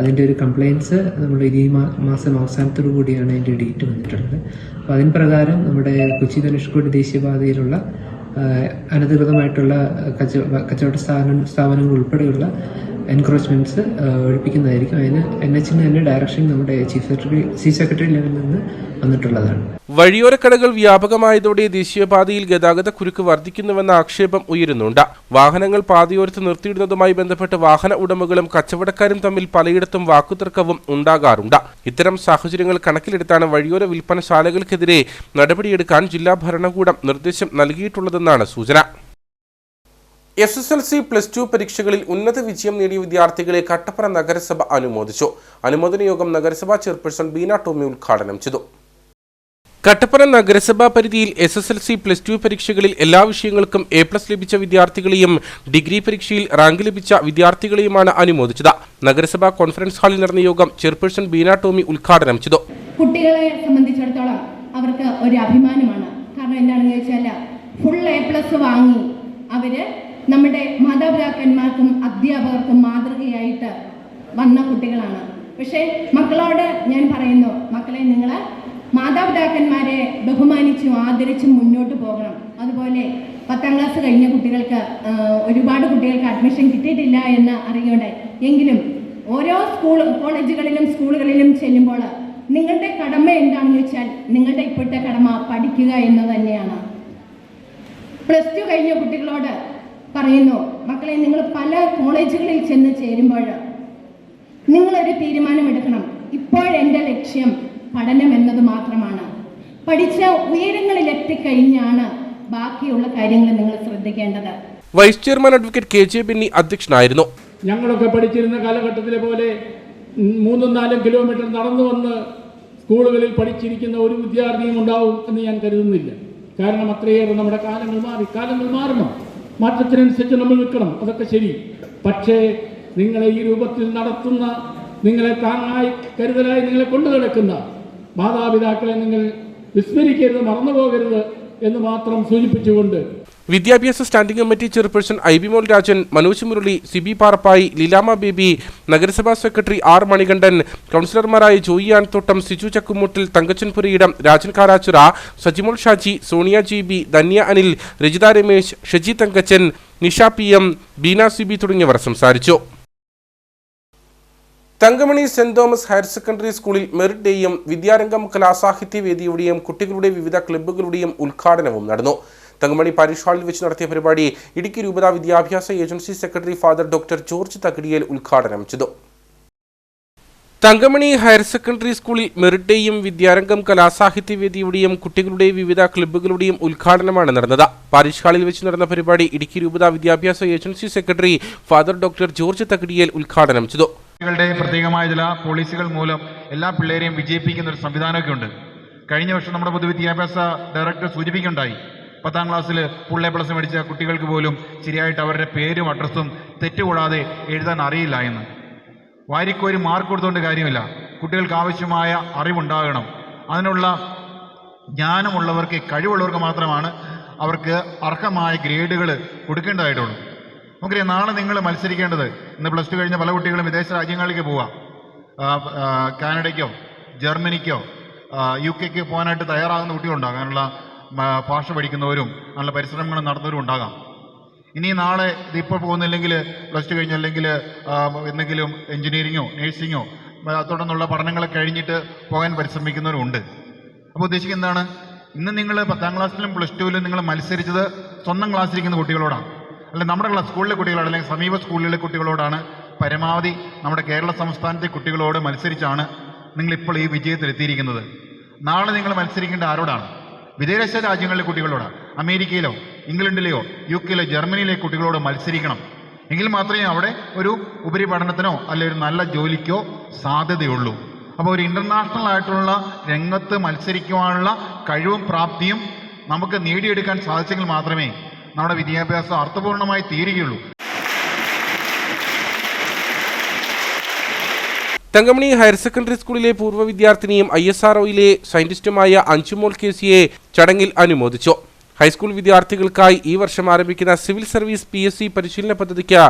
അതിൻ്റെ ഒരു കംപ്ലയിൻസ് നമ്മൾ ഈ മാസം അവസാനത്തോടു കൂടിയാണ് അതിൻ്റെ ഡേറ്റ് വന്നിട്ടുള്ളത്. അപ്പോൾ അതിന് പ്രകാരം നമ്മുടെ കൊച്ചി ധനുഷ്കോടി ദേശീയപാതയിലുള്ള അനധികൃതമായിട്ടുള്ള കച്ചവട സ്ഥാപനങ്ങൾ ഉൾപ്പെടെയുള്ള എൻക്രോച്ച്മെന്റ്സ് ഒഴിപ്പിക്കുന്നതായിരിക്കും. അതിന് NHന് തന്നെ ഡയറക്ഷൻ നമ്മുടെ ചീഫ് സെക്രട്ടറി ലെവലിൽ നിന്ന് വന്നിട്ടുള്ളതാണ്. വഴിയോരക്കടകൾ വ്യാപകമായതോടെ ദേശീയപാതയിൽ ഗതാഗത കുരുക്ക് വർദ്ധിക്കുന്നുവെന്ന ആക്ഷേപം ഉയരുന്നുണ്ട്. വാഹനങ്ങൾ പാതയോരത്ത് നിർത്തിയിടുന്നതുമായി ബന്ധപ്പെട്ട് വാഹന ഉടമകളും കച്ചവടക്കാരും തമ്മിൽ പലയിടത്തും വാക്കുതർക്കവും ഉണ്ടാകാറുണ്ട്. ഇത്തരം സാഹചര്യങ്ങൾ കണക്കിലെടുത്താണ് വഴിയോര വിൽപ്പനശാലകൾക്കെതിരെ നടപടിയെടുക്കാൻ ജില്ലാ ഭരണകൂടം നിർദ്ദേശം നൽകിയിട്ടുള്ളതെന്നാണ് സൂചന. SSLC +2 പരീക്ഷകളിൽ ഉന്നത വിജയം നേടിയ വിദ്യാർത്ഥികളെ കട്ടപ്പന നഗരസഭ അനുമോദിച്ചു. അനുമോദന യോഗം നഗരസഭാ ചെയർപേഴ്സൺ ബീന ടോമി ഉദ്ഘാടനം ചെയ്തു. കട്ടപ്പന നഗരസഭാ പരിധിയിൽ SSLC +2 പരീക്ഷകളിൽ എല്ലാ വിഷയങ്ങൾക്കും A+ ലഭിച്ച വിദ്യാർത്ഥികളെയും ഡിഗ്രി പരീക്ഷയിൽ റാങ്ക് ലഭിച്ച വിദ്യാർത്ഥികളെയുമാണ് അനുമോദിച്ചത്. നഗരസഭാ കോൺഫറൻസ് ഹാളിൽ നടന്ന യോഗം ചെയർപേഴ്സൺ ബീന ടോമി ഉദ്ഘാടനം ചെയ്തു. കുട്ടികളെ സംബന്ധിച്ചിടത്തോളം അവർക്ക് ഒരു അഭിമാനമാണ്. കാരണം എന്താണെന്ന് ചോദിച്ചാൽ ഫുൾ A+ വാങ്ങി അവര് നമ്മുടെ മാതാപിതാക്കന്മാർക്കും അധ്യാപകർക്കും മാതൃകയായിട്ട് വന്ന കുട്ടികളാണ്. പക്ഷേ മക്കളോട് ഞാൻ പറയുന്നു, മക്കളെ നിങ്ങൾ മാതാപിതാക്കന്മാരെ ബഹുമാനിച്ചും ആദരിച്ചും മുന്നോട്ട് പോകണം. അതുപോലെ 10ാം ക്ലാസ് കഴിഞ്ഞ കുട്ടികൾക്ക് ഒരുപാട് കുട്ടികൾക്ക് അഡ്മിഷൻ കിട്ടിയിട്ടില്ല എന്ന് അറിയുകയുണ്ടായി. എങ്കിലും ഓരോ കോളേജുകളിലും സ്കൂളുകളിലും ചെല്ലുമ്പോൾ നിങ്ങളുടെ കടമ എന്താണെന്ന് വെച്ചാൽ നിങ്ങളുടെ ഇപ്പോഴത്തെ കടമ പഠിക്കുക എന്ന് തന്നെയാണ്. +2 കഴിഞ്ഞ കുട്ടികളോട് പറയുന്നു, മക്കളെ നിങ്ങൾ പല കോളേജുകളിൽ ചെന്ന് ചേരുമ്പോൾ നിങ്ങളൊരു തീരുമാനമെടുക്കണം. ഇപ്പോഴെൻ്റെ ലക്ഷ്യം പഠനം എന്നത് മാത്രമാണ്. പഠിച്ച ഉയരങ്ങളിൽ എത്തിക്കഴിഞ്ഞാണ് ബാക്കിയുള്ള കാര്യങ്ങൾ നിങ്ങൾ ശ്രദ്ധിക്കേണ്ടത്. Vice chairman advocate KJ Benny അധ്യക്ഷനായിരുന്നു. ഞങ്ങളൊക്കെ പഠിച്ചിരുന്ന കാലഘട്ടത്തിലെ പോലെ 3-4 കിലോമീറ്റർ നടന്നു വന്ന് സ്കൂളുകളിൽ പഠിച്ചിരിക്കുന്ന ഒരു വിദ്യാർത്ഥിയും ഉണ്ടാവും എന്ന് ഞാൻ കരുതുന്നില്ല. കാരണം അത്രയേറെ നമ്മുടെ കാലങ്ങൾ മാറണം, മാറ്റത്തിനനുസരിച്ച് നമ്മൾ നിൽക്കണം, അതൊക്കെ ശരി. പക്ഷേ നിങ്ങളെ ഈ രൂപത്തിൽ നടത്തുന്ന, നിങ്ങളെ താങ്ങായി കരുതലായി നിങ്ങളെ കൊണ്ടു നടക്കുന്ന മാതാപിതാക്കളെ നിങ്ങൾ വിസ്മരിക്കരുത്, മറന്നുപോകരുത് എന്ന് മാത്രം സൂചിപ്പിച്ചുകൊണ്ട് വിദ്യാഭ്യാസ സ്റ്റാൻഡിംഗ് കമ്മിറ്റി ചെയർപേഴ്സൺ ഐബി മോൾ രാജൻ, മനോജ് മുരളി, സിബി പാറപ്പായി, ലീലാമ ബേബി, നഗരസഭാ സെക്രട്ടറി ആർ മണികണ്ഠൻ, കൗൺസിലർമാരായ ജോയി ആൻതോട്ടം, സിജു ചക്കുമുട്ടിൽ, തങ്കച്ചൻ പുരയിടം, രാജൻ കാരാച്ചിറ, സജിമോൾ ഷാജി, സോണിയ GB, ധന്യ അനിൽ, രജിത രമേശ്, ഷജി തങ്കച്ചൻ, നിഷ PM, ബീന സിബി തുടങ്ങിയവർ സംസാരിച്ചു. Thankamani saint Thomas higher secondary സ്കൂളിൽ മെറിറ്റ് ഡേയും വിദ്യാരംഗം കലാസാഹിത്യ വേദിയുടെയും കുട്ടികളുടെ വിവിധ ക്ലബ്ബുകളുടെയും ഉദ്ഘാടനവും നടന്നു. തങ്കമണി പാരിഷ് ഹാളിൽ വെച്ച് നടത്തിയ പരിപാടി ഇടുക്കി രൂപത വിദ്യാഭ്യാസ agency secretary father doctor George Thakadiyel ഉദ്ഘാടനം ചെയ്തു. തങ്കമണി ഹയർ സെക്കൻഡറി സ്കൂളിൽ മെറിറ്റ് ഡേയും വിദ്യാരംഗം കലാസാഹിത്യ വേദിയുടെയും കുട്ടികളുടെ വിവിധ ക്ലബ്ബുകളുടെയും ഉദ്ഘാടനമാണ് നടന്നത്. പാരിഷ് ഹാളിൽ വെച്ച് നടന്ന പരിപാടി ഇടുക്കി രൂപത വിദ്യാഭ്യാസ agency secretary father doctor George Thakadiyel ഉദ്ഘാടനം ചെയ്തു. പ്രത്യേകമായ ചില പോളിസികൾ മൂലം എല്ലാ പിള്ളേരെയും വിജയിപ്പിക്കുന്ന ഒരു സംവിധാനമൊക്കെ ഉണ്ട്. കഴിഞ്ഞ വർഷം നമ്മുടെ പൊതുവിദ്യാഭ്യാസ ഡയറക്ടർ സൂചിപ്പിക്കുകയുണ്ടായി, 10ാം ക്ലാസ്സിൽ ഫുൾ A+ മേടിച്ച കുട്ടികൾക്ക് പോലും ശരിയായിട്ട് അവരുടെ പേരും അഡ്രസ്സും തെറ്റുകൂടാതെ എഴുതാൻ അറിയില്ല എന്ന്. വാരിക്കോരി മാർക്ക് കൊടുത്തുകൊണ്ട് കാര്യമില്ല. കുട്ടികൾക്ക് ആവശ്യമായ അറിവുണ്ടാകണം. അതിനുള്ള ജ്ഞാനമുള്ളവർക്ക്, കഴിവുള്ളവർക്ക് മാത്രമാണ് അവർക്ക് അർഹമായ ഗ്രേഡുകൾ കൊടുക്കേണ്ടതായിട്ടുള്ളൂ. നമുക്കറിയാം, നാളെ നിങ്ങൾ മത്സരിക്കേണ്ടത്, ഇന്ന് +2 കഴിഞ്ഞ പല കുട്ടികളും വിദേശ രാജ്യങ്ങളിലേക്ക് പോവാം. കാനഡയ്ക്കോ ജർമ്മനിക്കോ UK പോകാനായിട്ട് തയ്യാറാകുന്ന കുട്ടികളുണ്ടാകും. അങ്ങനെയുള്ള ഭാഷ പഠിക്കുന്നവരും നല്ല പരിശ്രമങ്ങൾ നടത്തുന്നവരും ഉണ്ടാകാം. ഇനി നാളെ ഇതിപ്പോൾ പോകുന്നില്ലെങ്കിൽ +2 കഴിഞ്ഞ് അല്ലെങ്കിൽ എന്തെങ്കിലും എഞ്ചിനീയറിങ്ങോ നേഴ്സിങ്ങോ തുടർന്നുള്ള പഠനങ്ങൾ കഴിഞ്ഞിട്ട് പോകാൻ പരിശ്രമിക്കുന്നവരുണ്ട്. അപ്പോൾ ഉദ്ദേശിക്കുന്നത് എന്താണ്? ഇന്ന് നിങ്ങൾ 10ാം ക്ലാസ്സിലും +2ലും നിങ്ങൾ മത്സരിച്ചത് സ്വന്തം ക്ലാസ്സിലിരിക്കുന്ന കുട്ടികളോടാണ്, അല്ലെങ്കിൽ നമ്മുടെ സ്കൂളിലെ കുട്ടികളോട്, അല്ലെങ്കിൽ സമീപ സ്കൂളിലെ കുട്ടികളോടാണ്. പരമാവധി നമ്മുടെ കേരള സംസ്ഥാനത്തെ കുട്ടികളോട് മത്സരിച്ചാണ് നിങ്ങളിപ്പോൾ ഈ വിജയത്തിലെത്തിയിരിക്കുന്നത്. നാളെ നിങ്ങൾ മത്സരിക്കേണ്ട ആരോടാണ്? വിദേശ രാജ്യങ്ങളിലെ കുട്ടികളോടാണ്. അമേരിക്കയിലോ ഇംഗ്ലണ്ടിലെയോ UK-യിലോ ജർമ്മനിയിലെ കുട്ടികളോട് മത്സരിക്കണം. എങ്കിൽ മാത്രമേ അവിടെ ഒരു ഉപരിപഠനത്തിനോ അല്ലെങ്കിൽ ഒരു നല്ല ജോലിക്കോ സാധ്യതയുള്ളൂ. അപ്പോൾ ഒരു ഇൻ്റർനാഷണൽ ആയിട്ടുള്ള രംഗത്ത് മത്സരിക്കുവാനുള്ള കഴിവും പ്രാപ്തിയും നമുക്ക് നേടിയെടുക്കാൻ സാധിച്ചെങ്കിൽ മാത്രമേ നമ്മുടെ വിദ്യാഭ്യാസം അർത്ഥപൂർണമായി തീരുകയുള്ളൂ. തങ്കമണി ഹയർ സെക്കൻഡറി സ്കൂളിലെ പൂർവ്വ വിദ്യാർത്ഥിനിയും ISROയിലെ സയന്റിസ്റ്റുമായ അഞ്ചുമോൾ KCയെ ചടങ്ങിൽ അനുമോദിച്ചു. ഹൈസ്കൂൾ വിദ്യാർത്ഥികൾക്കായി ഈ വർഷം ആരംഭിക്കുന്ന സിവിൽ സർവീസ് PSC പരിശീലന പദ്ധതിക്ക്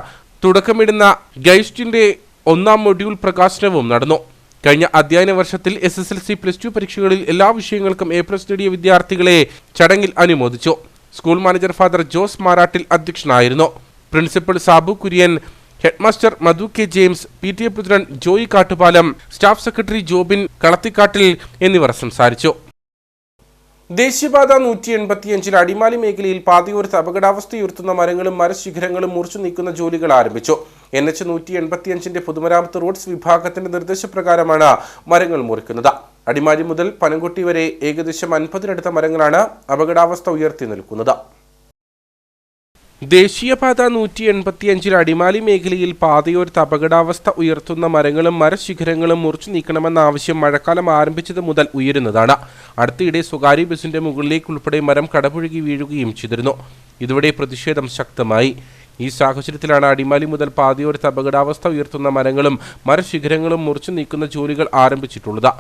തുടക്കമിടുന്ന ഗൈസ്റ്റിന്റെ 1ാം മൊഡ്യൂൾ പ്രകാശനവും നടന്നു. കഴിഞ്ഞ അധ്യയന വർഷത്തിൽ SSLC +2 പരീക്ഷകളിൽ എല്ലാ വിഷയങ്ങൾക്കും A+ നേടിയ വിദ്യാർത്ഥികളെ ചടങ്ങിൽ അനുമോദിച്ചു. സ്കൂൾ മാനേജർ ഫാദർ ജോസ് മാരാട്ടിൽ അധ്യക്ഷനായിരുന്നു. പ്രിൻസിപ്പൽ സാബു കുര്യൻ, ഹെഡ്മാസ്റ്റർ മധു K. James, PTA president Joy Kattupalam, staff secretary Jobin Kalathikattil എന്നിവർ സംസാരിച്ചു. ദേശീയപാത 185 അടിമാലി മേഖലയിൽ പാതയോരത്ത് അപകടാവസ്ഥയുയർത്തുന്ന മരങ്ങളും മരശിഖരങ്ങളും മുറിച്ചു നീക്കുന്ന ജോലികൾ ആരംഭിച്ചു. NH 185 പൊതുമരാമത്ത് റോഡ്സ് വിഭാഗത്തിന്റെ നിർദ്ദേശപ്രകാരമാണ് മരങ്ങൾ മുറിക്കുന്നത്. അടിമാലി മുതൽ പനംകൊട്ടി വരെ ഏകദേശം 50-നടുത്ത മരങ്ങളാണ് അപകടാവസ്ഥ ഉയർത്തി നിൽക്കുന്നത്. ദേശീയപാത 185 അടിമാലി മേഖലയിൽ പാതയോരത്ത് അപകടാവസ്ഥ ഉയർത്തുന്ന മരങ്ങളും മരശിഖരങ്ങളും മുറിച്ചു നീക്കണമെന്ന ആവശ്യം മഴക്കാലം ആരംഭിച്ചത് മുതൽ ഉയരുന്നതാണ്. അടുത്തിടെ സ്വകാര്യ ബസിന്റെ മുകളിലേക്കുൾപ്പെടെ മരം കടപുഴകി വീഴുകയും ചെയ്തിരുന്നു. ഇതോടെ പ്രതിഷേധം ശക്തമായി. ഈ സാഹചര്യത്തിലാണ് അടിമാലി മുതൽ പാതയോരത്ത് അപകടാവസ്ഥ ഉയർത്തുന്ന മരങ്ങളും മരശിഖരങ്ങളും മുറിച്ചു നീക്കുന്ന ജോലികൾ ആരംഭിച്ചിട്ടുള്ളത്.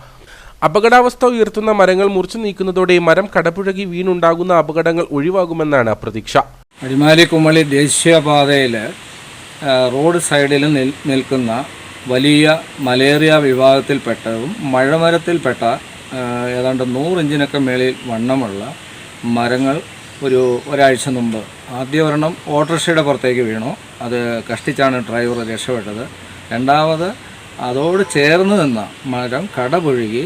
അപകടാവസ്ഥ ഉയർത്തുന്ന മരങ്ങൾ മുറിച്ചു നീക്കുന്നതോടെ മരം കടപുഴകി വീണുണ്ടാകുന്ന അപകടങ്ങൾ ഒഴിവാകുമെന്നാണ് പ്രതീക്ഷ. അടിമാലി കുമളി ദേശീയപാതയിൽ റോഡ് സൈഡിൽ നിൽക്കുന്ന വലിയ മലേറിയ വിഭാഗത്തിൽപ്പെട്ടതും മഴമരത്തിൽപ്പെട്ട ഏതാണ്ട് 100 ഇഞ്ചിനൊക്കെ മേളിൽ വണ്ണമുള്ള മരങ്ങൾ ഒരാഴ്ച മുമ്പ് ആദ്യ ഒരെണ്ണം ഓട്ടോറിക്ഷയുടെ പുറത്തേക്ക് വീണു. അത് കഷ്ടിച്ചാണ് ഡ്രൈവർ രക്ഷപ്പെട്ടത്. രണ്ടാമത് അതോട് ചേർന്ന് നിന്ന മരം കടപുഴുകി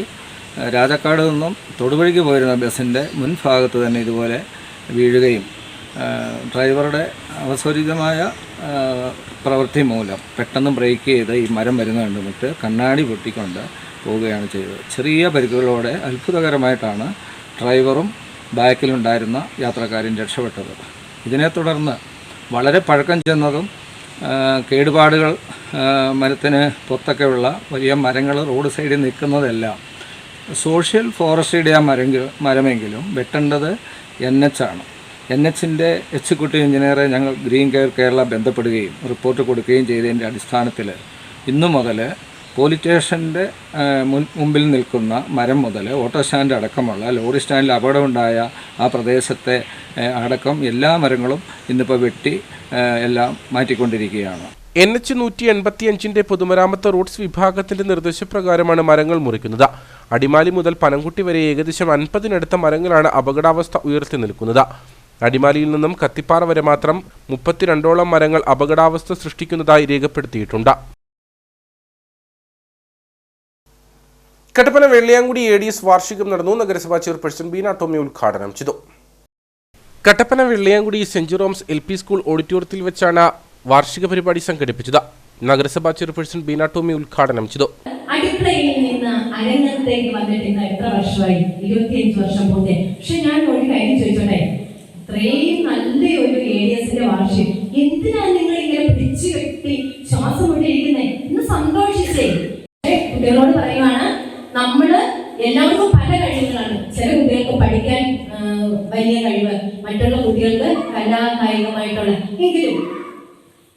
രാജക്കാട് നിന്നും തൊടുപുഴയ്ക്ക് പോയിരുന്ന ബസ്സിൻ്റെ മുൻഭാഗത്ത് തന്നെ ഇതുപോലെ വീഴുകയും ഡ്രൈവറുടെ അവസരിതമായ പ്രവൃത്തി മൂലം പെട്ടെന്ന് ബ്രേക്ക് ചെയ്ത് ഈ മരം വരുന്ന കണ്ടുമിട്ട് കണ്ണാടി പൊട്ടിക്കൊണ്ട് പോവുകയാണ് ചെയ്തത്. ചെറിയ പരിക്കുകളോടെ അത്ഭുതകരമായിട്ടാണ് ഡ്രൈവറും ബാക്കിലുണ്ടായിരുന്ന യാത്രക്കാരും രക്ഷപ്പെട്ടത്. ഇതിനെ തുടർന്ന് വളരെ പഴക്കം ചെന്നതും കേടുപാടുകൾ മരത്തിന് പുറത്തൊക്കെയുള്ള വലിയ മരങ്ങൾ റോഡ് സൈഡിൽ നിൽക്കുന്നതെല്ലാം സോഷ്യൽ ഫോറസ്ട്രിയുടെ മരമെങ്കിലും വെട്ടേണ്ടത് NH ആണ്. NHന്റെ എക്സിക്യൂട്ടീവ് എഞ്ചിനീയറെ ഞങ്ങൾ ഗ്രീൻ കെയർ കേരള ബന്ധപ്പെടുകയും റിപ്പോർട്ട് കൊടുക്കുകയും ചെയ്തതിൻ്റെ അടിസ്ഥാനത്തിൽ ഇന്നു മുതൽ പോലീസ് സ്റ്റേഷൻ്റെ മുമ്പിൽ നിൽക്കുന്ന മരം മുതൽ ഓട്ടോ സ്റ്റാൻഡ് അടക്കമുള്ള ലോറി സ്റ്റാൻഡിൽ അപകടമുണ്ടായ ആ പ്രദേശത്തെ അടക്കം എല്ലാ മരങ്ങളും ഇന്നിപ്പോൾ വെട്ടി എല്ലാം മാറ്റിക്കൊണ്ടിരിക്കുകയാണ്. NH 185 പൊതുമരാമത്ത് റൂട്ട്സ് വിഭാഗത്തിന്റെ നിർദ്ദേശപ്രകാരമാണ് മരങ്ങൾ മുറിക്കുന്നത്. അടിമാലി മുതൽ പനംകുട്ടി വരെ ഏകദേശം 50-നടുത്ത മരങ്ങളാണ് അപകടാവസ്ഥ ഉയർത്തി നിൽക്കുന്നത്. അടിമാലിയിൽ നിന്നും കത്തിപ്പാറ വരെ മാത്രം 32ഓളം മരങ്ങൾ അപകടാവസ്ഥ സൃഷ്ടിക്കുന്നതായി രേഖപ്പെടുത്തിയിട്ടുണ്ട്. കട്ടപ്പന വെള്ളിയാങ്കുടി ADS വാർഷികം നടന്നു. നഗരസഭാ ചെയർപേഴ്സൺ ബീന ടോമി ഉദ്ഘാടനം ചെയ്തു. Kattappana Velliyamkudi saint Jerome's LP school ഓഡിറ്റോറിയത്തിൽ വെച്ചാണ് വാർഷിക പരിപാടി സംഘടിപ്പിച്ചത്. നഗരസഭാ ചെയർപേഴ്സൺ ബീന ടോമി ഉദ്ഘാടനം ചെയ്തു. അടുക്കളയിൽ നിന്ന് അരങ്ങത്തേക്ക് വന്നിട്ട് എത്ര വർഷമായി? 25 വർഷം പൂർത്തി. പക്ഷെ ഞാൻ ഒരു കാര്യം ചോദിച്ചോട്ടെ, ഇത്രയും നല്ലൊരു ADSന്റെ വാർഷികം എന്തിനാണ് നിങ്ങൾ ഇങ്ങനെ പിടിച്ചു കെട്ടി ശ്വാസം കൊണ്ടിരിക്കുന്നത്? ഇന്ന് സന്തോഷിച്ചേ. കുട്ടികളോട് പറയുവാണ്, നമ്മള് എല്ലാവർക്കും പല കഴിവുകളാണ്. ചില കുട്ടികൾക്ക് പഠിക്കാൻ വലിയ കഴിവ്, മറ്റുള്ള കുട്ടികൾക്ക് കലാകായികമായിട്ടുള്ള, എങ്കിലും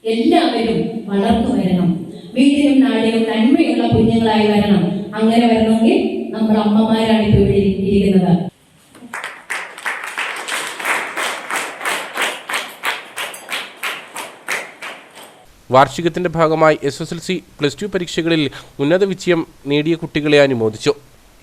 എല്ലാവരും വളർന്നു വരണം. വീട്ടിലും നാടിനും നന്മയുള്ള കുഞ്ഞുങ്ങളായി വരണം. അങ്ങനെ വരണമെങ്കിൽ നമ്മൾ അമ്മമാരാണ് ഇപ്പോൾ ഇവിടെ ഇരിക്കുന്നത്. വാർഷികത്തിന്റെ ഭാഗമായി SSLC +2 പരീക്ഷകളിൽ ഉന്നത വിജയം നേടിയ കുട്ടികളെ അനുമോദിച്ചു.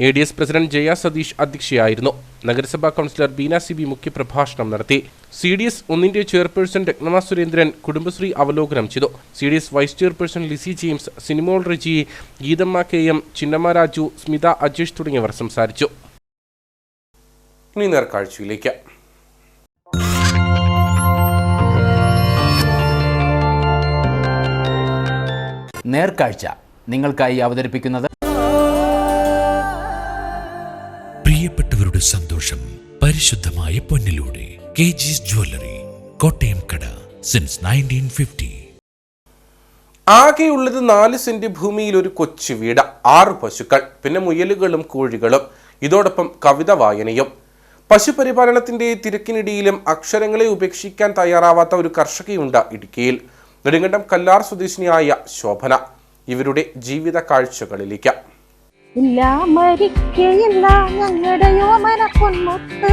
ADS പ്രസിഡന്റ് ജയ സതീഷ് അധ്യക്ഷയായിരുന്നു. നഗരസഭാ കൗൺസിലർ ബീന CB മുഖ്യപ്രഭാഷണം നടത്തി. CDS 1 ചെയർപേഴ്സൺ രത്നമ സുരേന്ദ്രൻ കുടുംബശ്രീ അവലോകനം ചെയ്തു. CDS vice chairperson Lissy James, Sinimol Reji, Geethamma KM, Chinnamma Raju, Smitha Ajesh തുടങ്ങിയവർ സംസാരിച്ചു. ഇനി നേർക്കാഴ്ചയിലേക്ക്. നേർക്കാഴ്ച നിങ്ങൾക്കായി അവതരിപ്പിക്കുന്നത് പ്രിയപ്പെട്ടവരുടെ സന്തോഷം പരിശുദ്ധമായ പൊന്നിലൂടെ KG's ജ്വല്ലറി, കോട്ടയം കട, സിൻസ് 1950. ആകെയുള്ളത് 4 സെന്റ് ഭൂമിയിൽ ഒരു കൊച്ചു വീട്, 6 പശുക്കൾ, പിന്നെ മുയലുകളും കോഴികളും, ഇതോടൊപ്പം കവിത വായനയും. പശുപരിപാലനത്തിന്റെ തിരക്കിനിടയിലും അക്ഷരങ്ങളെ ഉപേക്ഷിക്കാൻ തയ്യാറാവാത്ത ഒരു കർഷകയുണ്ട് ഇടുക്കിയിൽ. നെടുങ്കണ്ടം കല്ലാർ സ്വദേശിനിയായ ശോഭന. ഇവരുടെ ജീവിത കാഴ്ചകളിലേക്ക്. ഇല്ല മരിക്കയില്ല ഞങ്ങളുടെ യോമന പൊന്മുത്ത്,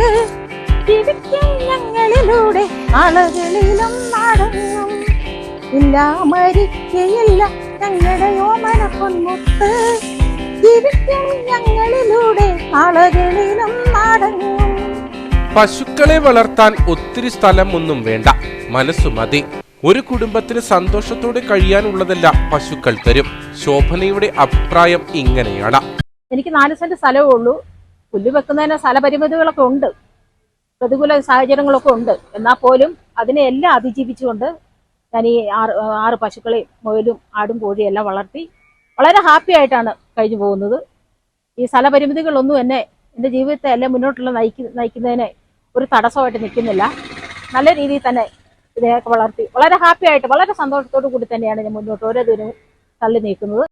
ഞങ്ങളിലൂടെ ആളുകളിലും നടങ്ങും. ഇല്ല മരിക്കയില്ല ഞങ്ങളുടെ യോമന പൊന്മുത്ത്, ഞങ്ങളിലൂടെ ആളുകളിലും നടങ്ങും. പശുക്കളെ വളർത്താൻ ഒത്തിരി സ്ഥലം ഒന്നും വേണ്ട, മനസ്സു മതി. ഒരു കുടുംബത്തിന് സന്തോഷത്തോടെ കഴിയാനുള്ളതല്ല പശുക്കൾ തരും. ശോഭനയുടെ അഭിപ്രായം ഇങ്ങനെയാണ്. എനിക്ക് 4 സെന്റ് സ്ഥലമേ ഉള്ളൂ. പുല്ല് വെക്കുന്നതിന് സ്ഥലപരിമിതികളൊക്കെ ഉണ്ട്, പ്രതികൂല സാഹചര്യങ്ങളൊക്കെ ഉണ്ട്. എന്നാൽ പോലും അതിനെ എല്ലാം അതിജീവിച്ചുകൊണ്ട് ഞാൻ ഈ 6 പശുക്കളെയും മുയലും ആടും കോഴിയും എല്ലാം വളർത്തി വളരെ ഹാപ്പി ആയിട്ടാണ് കഴിഞ്ഞു പോകുന്നത്. ഈ സ്ഥലപരിമിതികളൊന്നും എൻ്റെ ജീവിതത്തെ എല്ലാം മുന്നോട്ടുള്ള നയിക്കുന്നതിന് ഒരു തടസ്സമായിട്ട് നിൽക്കുന്നില്ല. നല്ല രീതിയിൽ തന്നെ ഇതിനെയൊക്കെ വളർത്തി വളരെ ഹാപ്പി ആയിട്ട് വളരെ സന്തോഷത്തോടു കൂടി തന്നെയാണ് ഞാൻ മുന്നോട്ട് ഓരോ ദിനവും തള്ളി നീക്കുന്നത്.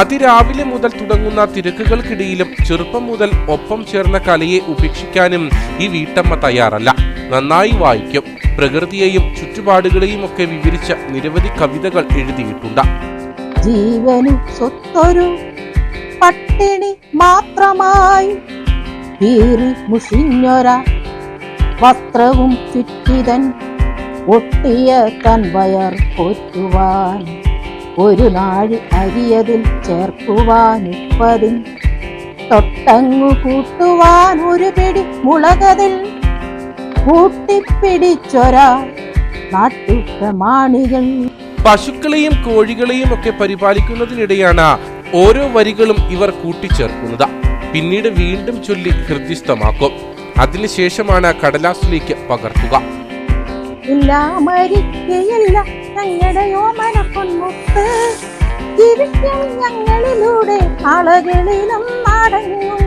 അതിരാവിലെ മുതൽ തുടങ്ങുന്ന തിരക്കുകൾക്കിടയിലും ചെറുപ്പം മുതൽ ഒപ്പം ചേർന്ന കലയെ ഉപേക്ഷിക്കാനും ഈ വീട്ടമ്മ തയ്യാറല്ല. നന്നായി വായിക്കും. പ്രകൃതിയെയും ചുറ്റുപാടുകളെയും ഒക്കെ വിവരിച്ച നിരവധി കവിതകൾ എഴുതിയിട്ടുണ്ട്. ജീവനു സ്വത്തൊരു പട്ടിണി മാത്രമായി കീറി മുഷിഞ്ഞൊര വസ്ത്രവും ചുറ്റിതൻ ഒട്ടിയ കൺവയർ പോറ്റുവാൻ ഒരു നാഴി അരിയതിൽ ചേർക്കുവാൻ 30 തൊട്ടങ്ങു കൂട്ടുവാൻ ഒരു പിടി മുളകതിൽ കൂട്ടിപ്പിടിച്ചൊരാ നാട്ടുപ്രമാണികൾ. പശുക്കളെയും കോഴികളെയും ഒക്കെ പരിപാലിക്കുന്നതിനിടെയാണ് ഓരോ വരികളും ഇവർ കൂട്ടിച്ചേർക്കുന്നത്. പിന്നീട് വീണ്ടും ചൊല്ലി ഹൃദ്യസ്ഥമാക്കും. അതിനുശേഷമാണ് കടലാസിലേക്ക് പകർത്തുക. ഇല്ല മരിക്കയില്ല ഞങ്ങളുടെ യോമന പൊന്മുത്ത്, ഞങ്ങളിലൂടെ ആളുകളിലും നടങ്ങും.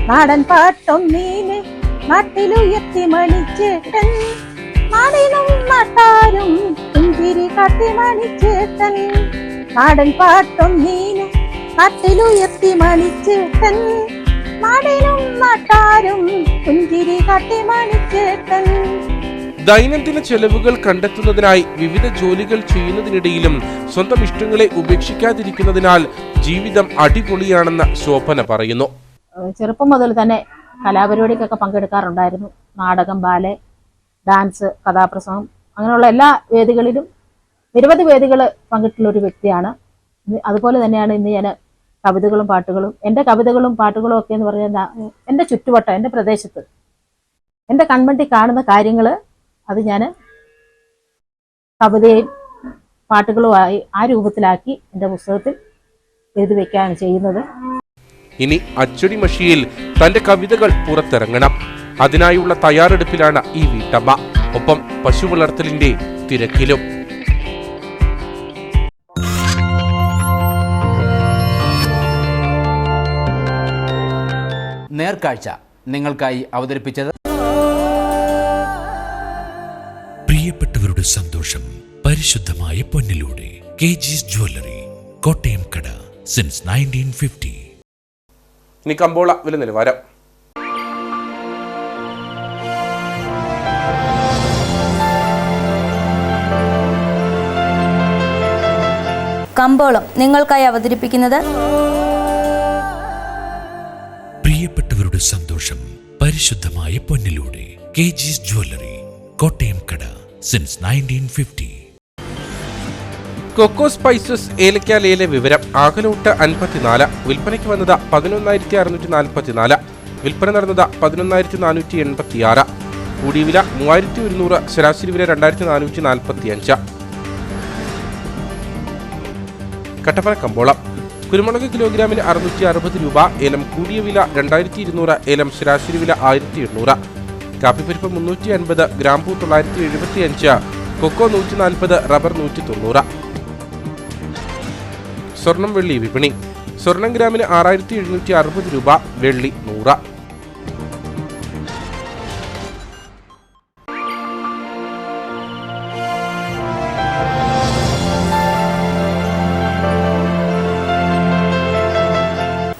നാടൻ പാട്ടൊന്നീന് നാട്ടിലുയർത്തി മണിച്ചേട്ടൻ, നാടിനും നാട്ടാരും പുഞ്ചിരി കാട്ടി മണിച്ചേട്ടൻ. നാടൻ പാട്ടൊന്നീന് നാട്ടിലുയർത്തി മണിച്ചേട്ടൻ, നാടിനും നാട്ടാരും പുഞ്ചിരി കാട്ടി മണിച്ചേട്ടൻ. ദൈനംദിന ചെലവുകൾ കണ്ടെത്തുന്നതിനായി വിവിധ ജോലികൾ ചെയ്യുന്നതിനിടയിലും സ്വന്തം ഇഷ്ടങ്ങളെ ഉപേക്ഷിക്കാതിരിക്കുന്നതിനാൽ ജീവിതം അടിപൊളിയാണെന്ന് ശോഭന പറയുന്നു. ചെറുപ്പം മുതൽ തന്നെ കലാപരിപാടിക്കൊക്കെ പങ്കെടുക്കാറുണ്ടായിരുന്നു. നാടകം, ബാലെ, ഡാൻസ്, കഥാപ്രസംഗം, അങ്ങനെയുള്ള എല്ലാ വേദികളിലും നിരവധി വേദികൾ പങ്കിട്ടുള്ള ഒരു വ്യക്തിയാണ്. അതുപോലെ തന്നെയാണ് ഇന്ന് ഞാൻ കവിതകളും പാട്ടുകളും, എൻ്റെ കവിതകളും പാട്ടുകളും ഒക്കെ എന്ന് പറഞ്ഞാൽ എൻ്റെ ചുറ്റുവട്ടം, എൻ്റെ പ്രദേശത്ത് എൻ്റെ കൺമുന്നിൽ കാണുന്ന കാര്യങ്ങൾ അത് ഞാൻ കവിതയും പാട്ടുകളുമായി ആ രൂപത്തിലാക്കി എൻ്റെ പുസ്തകത്തിൽ എഴുതി വയ്ക്കുകയാണ് ചെയ്യുന്നത്. ഇനി അച്ചടി മഷിയിൽ തന്റെ കവിതകൾ പുറത്തിറങ്ങണം. അതിനായുള്ള തയ്യാറെടുപ്പിലാണ് ഈ വീട്ടമ്മ. ഒപ്പം പശു വളർത്തലിന്റെ തിരക്കിലും. നേർക്കാഴ്ച നിങ്ങൾക്കായി അവതരിപ്പിച്ചത് പ്രിയപ്പെട്ടവരുടെ സന്തോഷം പരിശുദ്ധമായ പൊന്നിലൂടെ കെജിസ് ജ്വല്ലറി, കോട്ടയം കട, സിൻസ് 1950. ഇനി കമ്പോള വില നിലവാരം. കമ്പോളം നിങ്ങൾക്കായി അവതരിപ്പിക്കുന്നത് പ്രിയപ്പെട്ടവരുടെ സന്തോഷം പരിശുദ്ധമായ പൊന്നിലൂടെ കെജിസ് ജ്വല്ലറി, കോട്ടയം കട, സിൻസ് 1950. കൊക്കോ സ്പൈസസ് ഏലക്ക ലേല വിവരം. ആകലോട്ട് 54, വിൽപ്പനയ്ക്ക് വന്നത് 11,644, വിൽപ്പന നടന്നത് 11,486. കൂടിയ വില 3,100, ശരാശരി വില 2,445. കട്ടപ്പന കമ്പോളം. കുരുമുളക് കിലോഗ്രാമിന് 660 രൂപ, ഏലം കൂടിയ വില 2,200, ഏലം ശരാശരി വില 1,800. കാപ്പിപ്പരിപ്പ് 350, ഗ്രാമ്പൂ 975, കൊക്കോ 140, റബ്ബർ 190. സ്വർണം വെള്ളി വിപണി. സ്വർണം ഗ്രാമിന് 6,760 രൂപ, വെള്ളി 100.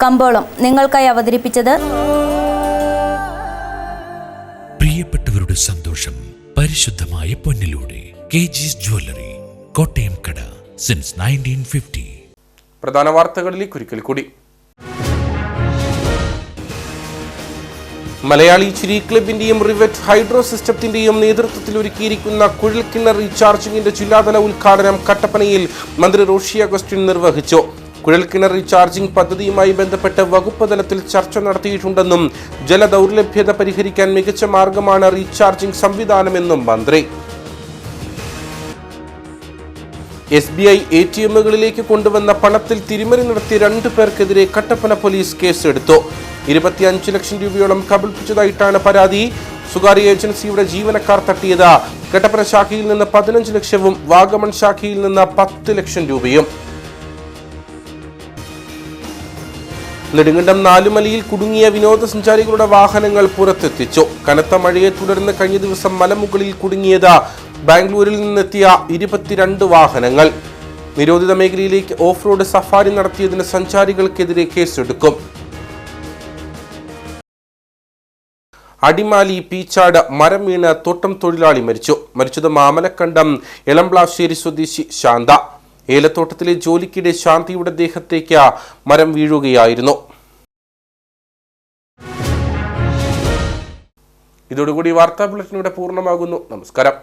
കമ്പോളം നിങ്ങൾക്കായി അവതരിപ്പിച്ചത് പ്രിയപ്പെട്ടവരുടെ സന്തോഷം പരിശുദ്ധമായ പൊന്നിലൂടെ കെജിസ് ജ്വല്ലറി, കോട്ടയം കട, സിൻസ് 1950. പ്രധാന വാർത്തകളിലേക്ക് ഒരിക്കൽ കൂടി. മലയാളി ചിരി ക്ലബിന്റെയും റിവറ്റ് ഹൈഡ്രോ സിസ്റ്റത്തിന്റെയും നേതൃത്വത്തിൽ ഒരുക്കിയിരിക്കുന്ന കുഴൽക്കിണർ റീചാർജിംഗിന്റെ ജില്ലാതല ഉദ്ഘാടനം കട്ടപ്പനയിൽ മന്ത്രി റോഷി അഗസ്റ്റിൻ നിർവഹിച്ചു. കുഴൽക്കിണർ റീചാർജിംഗ് പദ്ധതിയുമായി ബന്ധപ്പെട്ട് വകുപ്പ് തലത്തിൽ ചർച്ച നടത്തിയിട്ടുണ്ടെന്നും ജലദൗർലഭ്യത പരിഹരിക്കാൻ മികച്ച മാർഗമാണ് റീചാർജിംഗ് സംവിധാനമെന്നും മന്ത്രി. SBI ATMകളിലേക്ക് കൊണ്ടുവന്ന പണത്തിൽ തിരിമറി നടത്തിയ 2 പേർക്കെതിരെ കട്ടപ്പന പോലീസ് കേസെടുത്തു. 25 ലക്ഷം രൂപയോളം കബളിപ്പിച്ചതായിട്ടാണ് പരാതി. സ്വകാര്യ ഏജൻസിയുടെ ജീവനക്കാർ തട്ടിയത് കട്ടപ്പന ശാഖയിൽ നിന്ന് 15 ലക്ഷവും വാഗമൺ ശാഖയിൽ നിന്ന് 10 ലക്ഷം രൂപയും. നെടുങ്കണ്ടം നാലുമലയിൽ കുടുങ്ങിയ വിനോദസഞ്ചാരികളുടെ വാഹനങ്ങൾ പുറത്തെത്തിച്ചു. കനത്ത മഴയെ തുടർന്ന് കഴിഞ്ഞ ദിവസം മലമുകളിൽ കുടുങ്ങിയത് ബാംഗ്ലൂരിൽ നിന്നെത്തിയ 22 വാഹനങ്ങൾ. നിരോധിത മേഖലയിലേക്ക് ഓഫ് റോഡ് സഫാരി നടത്തിയതിന് സഞ്ചാരികൾക്കെതിരെ കേസെടുക്കും. അടിമാലി പീച്ചാട് മരം വീണ് തോട്ടം തൊഴിലാളി മരിച്ചത് മാമലക്കണ്ടം എളംപ്ലാശ്ശേരി സ്വദേശി ശാന്ത. ഏലത്തോട്ടത്തിലെ ജോലിക്കിടെ ശാന്തിയുടെ ദേഹത്തേക്ക് മരം വീഴുകയായിരുന്നു. ഇതോടുകൂടി വാർത്താ ബുള്ളറ്റിൻ ഇവിടെ പൂർണ്ണമാകുന്നു. നമസ്കാരം.